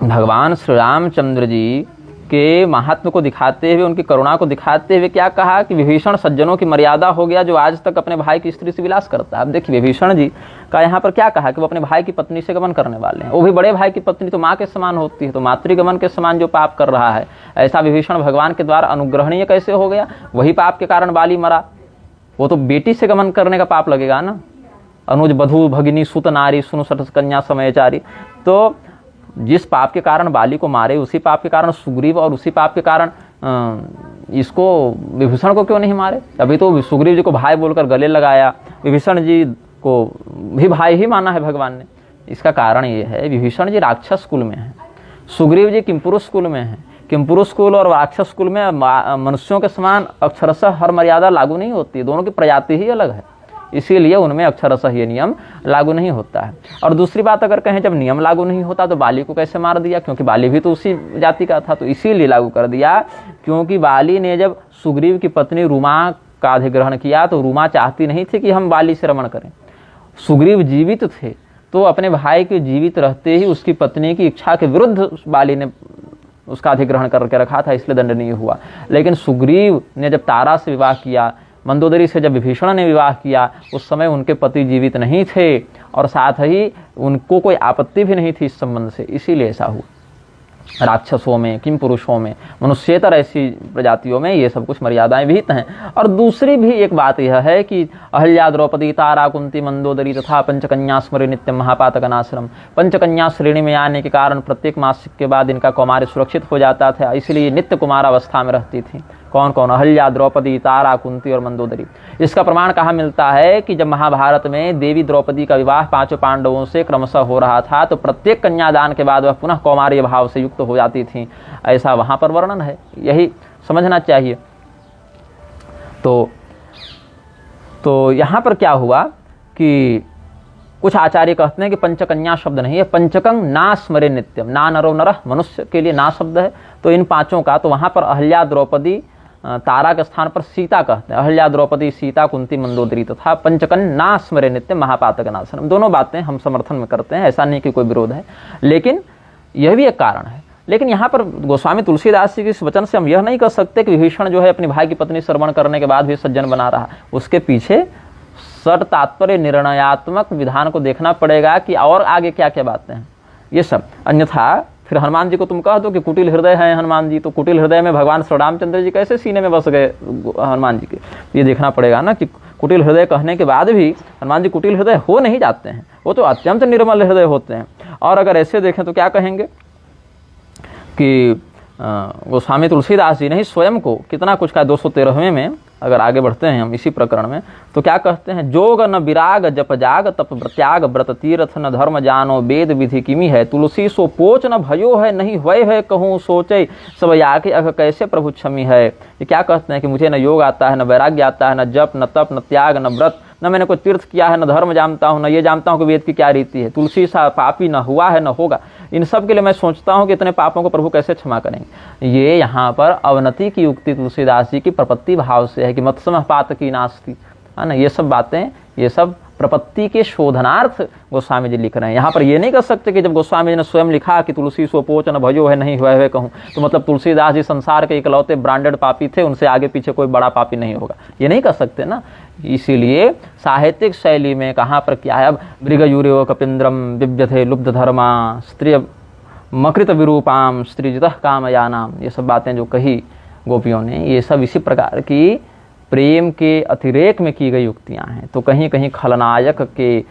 भगवान श्री रामचंद्र जी के महात्म को दिखाते हुए, उनकी करुणा को दिखाते हुए क्या कहा कि विभीषण सज्जनों की मर्यादा हो गया जो आज तक अपने भाई की स्त्री से विलास करता है। अब देखिए विभीषण जी का यहाँ पर क्या कहा कि वो अपने भाई की पत्नी से गमन करने वाले हैं। वो भी बड़े भाई की पत्नी तो माँ के समान होती है, तो मातृगमन के समान जो पाप कर रहा है, ऐसा विभीषण भगवान के द्वारा अनुग्रहणीय कैसे हो गया? वही पाप के कारण बाली मरा। वो तो बेटी से गमन करने का पाप लगेगा ना। अनुज बधू भगिनी सुत नारी सुनु सठ कन्या समयचारी। तो जिस पाप के कारण बाली को मारे, उसी पाप के कारण सुग्रीव, और उसी पाप के कारण इसको विभीषण को क्यों नहीं मारे? अभी तो सुग्रीव जी को भाई बोलकर गले लगाया, विभीषण जी को भी भाई ही माना है भगवान ने। इसका कारण ये है, विभीषण जी राक्षस कुल में है, सुग्रीव जी किमपुरुष कुल में है। किमपुरुष कुल और राक्षस कुल में मनुष्यों के समान अक्षरशः हर मर्यादा लागू नहीं होती, दोनों की प्रजाति ही अलग है, इसीलिए उनमें अक्षरशः ये नियम लागू नहीं होता है। और दूसरी बात अगर कहें, जब नियम लागू नहीं होता तो बाली को कैसे मार दिया? क्योंकि बाली भी तो उसी जाति का था, तो इसीलिए लागू कर दिया। क्योंकि बाली ने जब सुग्रीव की पत्नी रूमा का अधिग्रहण किया तो रूमा चाहती नहीं थी कि हम बाली से रमण करें। सुग्रीव जीवित थे तो अपने भाई के जीवित रहते ही उसकी पत्नी की इच्छा के विरुद्ध बाली ने उसका अधिग्रहण करके रखा था, इसलिए दंडनीय हुआ। लेकिन सुग्रीव ने जब तारा से विवाह किया, मंदोदरी से जब विभीषण ने विवाह किया, उस समय उनके पति जीवित नहीं थे और साथ ही उनको कोई आपत्ति भी नहीं थी इस संबंध से, इसीलिए ऐसा हुआ। राक्षसों में, किम पुरुषों में, मनुष्येतर ऐसी प्रजातियों में ये सब कुछ मर्यादाएं विहित हैं। और दूसरी भी एक बात यह है कि अहल्या द्रौपदी तारा कुंती मंदोदरी तथा पंचकन्या स्मृति नित्य महापातकनाश्रम। पंचकन्या श्रेणी में आने के कारण प्रत्येक मासिक के बाद इनका कौमार्य सुरक्षित हो जाता था, इसलिए नित्य कुमार अवस्था में रहती थी। कौन कौन? अहल्या, द्रौपदी, तारा, कुंती और मंदोदरी। इसका प्रमाण कहाँ मिलता है कि जब महाभारत में देवी द्रौपदी का विवाह पांचों पांडवों से क्रमशः हो रहा था तो प्रत्येक कन्यादान के बाद वह पुनः कौमार्य भाव से युक्त हो जाती थी, ऐसा वहाँ पर वर्णन है। यही समझना चाहिए। तो यहाँ पर क्या हुआ कि कुछ आचार्य कहते हैं कि पंचकन्या शब्द नहीं है, पंचकं ना स्मरे नित्यम, ना नरो नरः, मनुष्य के लिए ना शब्द है। तो इन पांचों का, तो वहाँ पर अहल्या, द्रौपदी, तारा के स्थान पर सीता कहते हैं। अहल्या, द्रौपदी, सीता, कुंती, मंदोदरी तथा पंचकन ना स्मरे नित्यम महापातक नाशनम। दोनों बातें हम समर्थन में करते हैं, ऐसा नहीं कि कोई विरोध है, लेकिन यह भी एक कारण है। लेकिन यहाँ पर गोस्वामी तुलसीदास जी के इस वचन से हम यह नहीं कह सकते कि विभीषण जो है अपनी भाई की पत्नी श्रवण करने के बाद भी सज्जन बना रहा। उसके पीछे सट तात्पर्य निर्णयात्मक विधान को देखना पड़ेगा कि और आगे क्या क्या बातें हैं ये सब। अन्यथा फिर हनुमान जी को तुम कह दो कि कुटिल हृदय है हनुमान जी, तो कुटिल हृदय में भगवान श्री रामचंद्र जी कैसे सीने में बस गए हनुमान जी के? ये देखना पड़ेगा ना कि कुटिल हृदय कहने के बाद भी हनुमान जी कुटिल हृदय हो नहीं जाते हैं, वो तो अत्यंत निर्मल हृदय होते हैं। और अगर ऐसे देखें तो क्या कहेंगे कि गोस्वामी तुलसीदास जी ने ही स्वयं को कितना कुछ कहा। 213वें में अगर आगे बढ़ते हैं हम इसी प्रकरण में, तो क्या कहते हैं? जोग न विराग जप जाग तप प्रत्याग व्रत तीर्थ न धर्म जानो वेद विधि किमी है, तुलसी सो पोच न भयो है नहीं हुए है कहूँ सोचे सब याके अघ कैसे प्रभु क्षमी है। ये क्या कहते हैं कि मुझे न योग आता है, न वैराग्य आता है, न जप, न तप, न त्याग, न व्रत, न मैंने कोई तीर्थ किया है, न धर्म जानता हूँ, न ये जानता हूँ कि वेद की क्या रीति है। तुलसी सा पापी न हुआ है न होगा। इन सब के लिए मैं सोचता हूँ कि इतने पापों को प्रभु कैसे क्षमा करेंगे। ये यहाँ पर अवनति की युक्ति तुलसीदास जी की प्रपत्ति भाव से है कि मत्समः पातकी नास्ति, है ना। ये सब बातें, ये सब प्रपत्ति के शोधनार्थ गोस्वामी जी लिख रहे हैं। यहाँ पर ये नहीं कर सकते कि जब गोस्वामी जी ने स्वयं लिखा कि तुलसी सो पोच न भयो है नहीं हुए हुए कहूँ, तो मतलब तुलसीदास जी संसार के इकलौते ब्रांडेड पापी थे, उनसे आगे पीछे कोई बड़ा पापी नहीं होगा, ये नहीं कर सकते ना। इसीलिए साहित्यिक शैली में कहाँ पर क्या है, अब मृगयूर्यो कपिंद्रम विव्यथे लुब्ध धर्मा स्त्रिय मकृत विरूपाम स्त्रीजितः कामयानाम, ये सब बातें जो कही गोपियों ने, ये सब इसी प्रकार की प्रेम के अतिरेक में की गई युक्तियां हैं। तो कहीं कहीं खलनायक के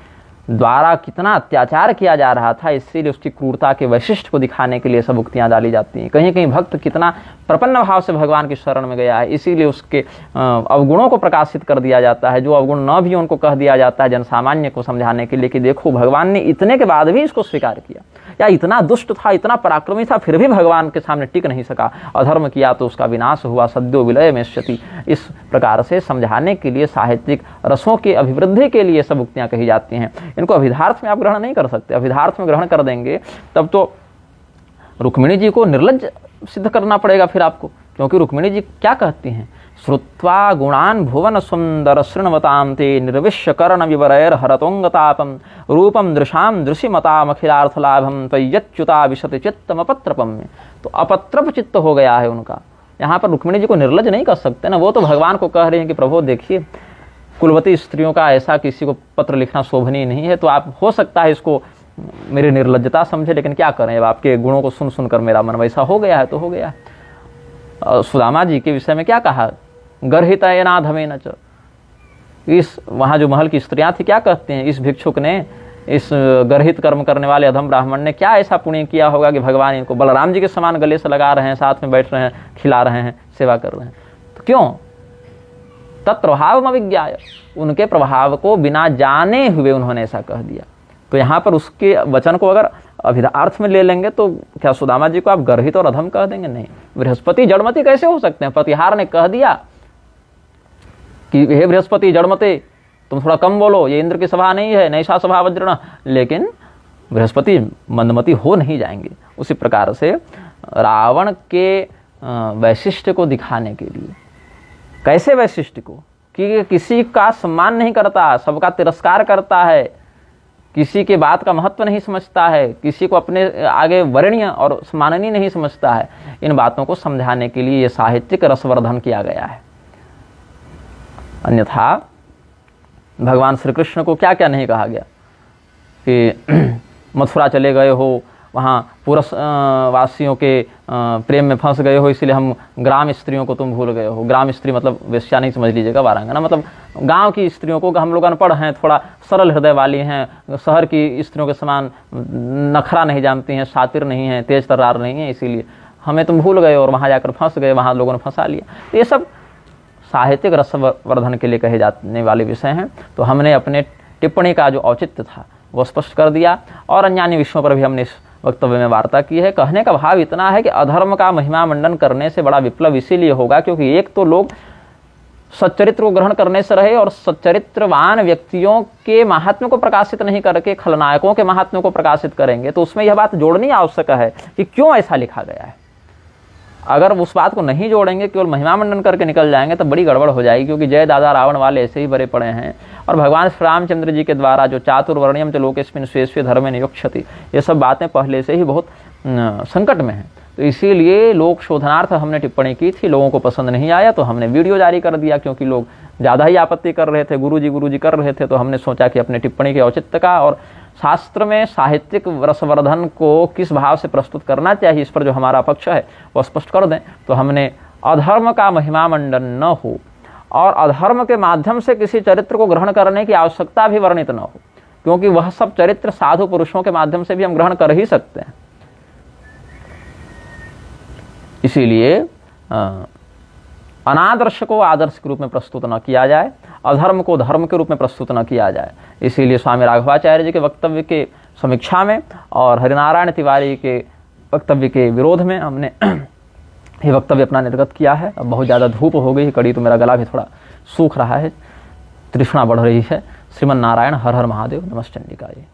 द्वारा कितना अत्याचार किया जा रहा था, इसीलिए उसकी क्रूरता के वैशिष्ट को दिखाने के लिए सब उक्तियाँ डाली जाती हैं। कहीं कहीं भक्त कितना प्रपन्न भाव से भगवान की शरण में गया है, इसीलिए उसके अवगुणों को प्रकाशित कर दिया जाता है। जो अवगुण न भी उनको कह दिया जाता है जनसामान्य को समझाने के लिए कि देखो भगवान ने इतने के बाद भी इसको स्वीकार किया, या इतना दुष्ट था, इतना पराक्रमी था, फिर भी भगवान के सामने टिक नहीं सका, अधर्म किया तो उसका विनाश हुआ, सद्यो विलय में क्षति। इस प्रकार से समझाने के लिए, साहित्यिक रसों की अभिवृद्धि के लिए सब उक्तियाँ कही जाती हैं। इनको अभिधार्थ में आप ग्रहण नहीं कर सकते। अभिधार्थ में ग्रहण कर देंगे तब तो रुक्मिणी जी को निर्लज्ज सिद्ध करना पड़ेगा फिर आपको, क्योंकि रुक्मिणी जी क्या कहती हैं? श्रुत्वा गुणान भुवन सुंदर शृण्वतां ते निर्विश्य कर्ण विवरैर हरतोंगतापम रूपम दृशाम दृशिमताम अखिलार्थ लाभम त्वय्यच्युता विशति चित्तम अपत्रपम में। तो अपत्रप चित्त हो गया है उनका। यहाँ पर रुक्मिणी जी को निर्लज्ज नहीं कर सकते ना, वो तो भगवान को कह रहे हैं कि प्रभु देखिए कुलवती स्त्रियों का ऐसा किसी को पत्र लिखना शोभनीय नहीं है, तो आप हो सकता है इसको मेरी निर्लज्जता समझे, लेकिन क्या करें, अब आपके गुणों को सुन सुनकर मेरा मन वैसा हो गया है तो हो गया है। सुदामा जी के विषय में क्या कहा? गर्हितयनाधमेन च। इस वहाँ जो महल की स्त्रियाँ थी क्या कहते हैं? इस भिक्षुक ने, इस गर्हित कर्म करने वाले अधम ब्राह्मण ने क्या ऐसा पुण्य किया होगा कि भगवान इनको बलराम जी के समान गले से लगा रहे हैं, साथ में बैठ रहे हैं, खिला रहे हैं, सेवा कर रहे हैं। तो क्यों? तत्प्रभाव अविज्ञाय, उनके प्रभाव को बिना जाने हुए उन्होंने ऐसा कह दिया। तो यहाँ पर उसके वचन को अगर अभिधार्थ में ले लेंगे तो क्या सुदामा जी को आप गर्हित और अधम कह देंगे? नहीं। बृहस्पति जड़मती कैसे हो सकते हैं? प्रतिहार ने कह दिया कि हे बृहस्पति जड़मते, तुम थोड़ा कम बोलो, ये इंद्र की सभा नहीं है, नैषा सभा वज्रण, लेकिन बृहस्पति मंदमती हो नहीं जाएंगे। उसी प्रकार से रावण के वैशिष्ट को दिखाने के लिए, कैसे वैशिष्ट को, कि किसी का सम्मान नहीं करता, सबका तिरस्कार करता है, किसी के बात का महत्व नहीं समझता है, किसी को अपने आगे वरणीय और सम्माननीय नहीं समझता है। इन बातों को समझाने के लिए ये साहित्यिक रसवर्धन किया गया है। अन्यथा भगवान श्री कृष्ण को क्या क्या नहीं कहा गया कि मथुरा चले गए हो, वहाँ पुरस वासियों के प्रेम में फंस गए हो, इसलिए हम ग्राम स्त्रियों को तुम भूल गए हो। ग्राम स्त्री मतलब वेश्या नहीं समझ लीजिएगा, वारांगना मतलब गांव की स्त्रियों को। हम लोग अनपढ़ हैं, थोड़ा सरल हृदय वाली हैं, शहर की स्त्रियों के समान नखरा नहीं जानती हैं, शातिर नहीं हैं, तेज तर्रार नहीं है, इसीलिए हमें तुम भूल गए और वहाँ जाकर फंस गए, वहाँ लोगों ने फंसा लिया। तो ये सब साहित्यिक रसवर्धन के लिए कहे जाने वाले विषय हैं। तो हमने अपने टिप्पणी का जो औचित्य था वो स्पष्ट कर दिया और अन्य विषयों पर भी हमने इस वक्तव्य में वार्ता की है। कहने का भाव इतना है कि अधर्म का महिमा मंडन करने से बड़ा विप्लव इसीलिए होगा क्योंकि एक तो लोग सच्चरित्र को ग्रहण करने से रहे और सच्चरित्रवान व्यक्तियों के महात्म्य को प्रकाशित नहीं करके खलनायकों के महात्म्य को प्रकाशित करेंगे। तो उसमें यह बात जोड़नी आवश्यक है कि क्यों ऐसा लिखा गया है। अगर उस बात को नहीं जोड़ेंगे, केवल महिमा मंडन करके निकल जाएंगे तो बड़ी गड़बड़ हो जाएगी, क्योंकि जय दादा रावण वाले ऐसे ही भरे पड़े हैं। और भगवान श्री रामचंद्र जी के द्वारा जो चातुर्वर्ण्यम च लोकेस्मिन् स्वे स्वे धर्मे नियोक्ष्यति, ये सब बातें पहले से ही बहुत संकट में हैं। तो इसीलिए लोक शोधनार्थ हमने टिप्पणी की थी, लोगों को पसंद नहीं आया तो हमने वीडियो जारी कर दिया, क्योंकि लोग ज़्यादा ही आपत्ति कर रहे थे, गुरुजी कर रहे थे। तो हमने सोचा कि अपने टिप्पणी के औचित्य का और शास्त्र में साहित्यिक रसवर्धन को किस भाव से प्रस्तुत करना चाहिए, इस पर जो हमारा पक्ष है वह स्पष्ट कर दें। तो हमने अधर्म का महिमा मंडन न हो और अधर्म के माध्यम से किसी चरित्र को ग्रहण करने की आवश्यकता भी वर्णित न हो, क्योंकि वह सब चरित्र साधु पुरुषों के माध्यम से भी हम ग्रहण कर ही सकते हैं। इसीलिए अनादर्श को आदर्श के रूप में प्रस्तुत न किया जाए, अधर्म को धर्म के रूप में प्रस्तुत न किया जाए। इसीलिए स्वामी राघवाचार्य जी के वक्तव्य के समीक्षा में और हरिनारायण तिवारी के वक्तव्य के विरोध में हमने ये वक्तव्य अपना निर्गत किया है। अब बहुत ज़्यादा धूप हो गई कड़ी, तो मेरा गला भी थोड़ा सूख रहा है, तृष्णा बढ़ रही है। श्रीमन नारायण, हर हर महादेव, नमस्ते चंडिका जी।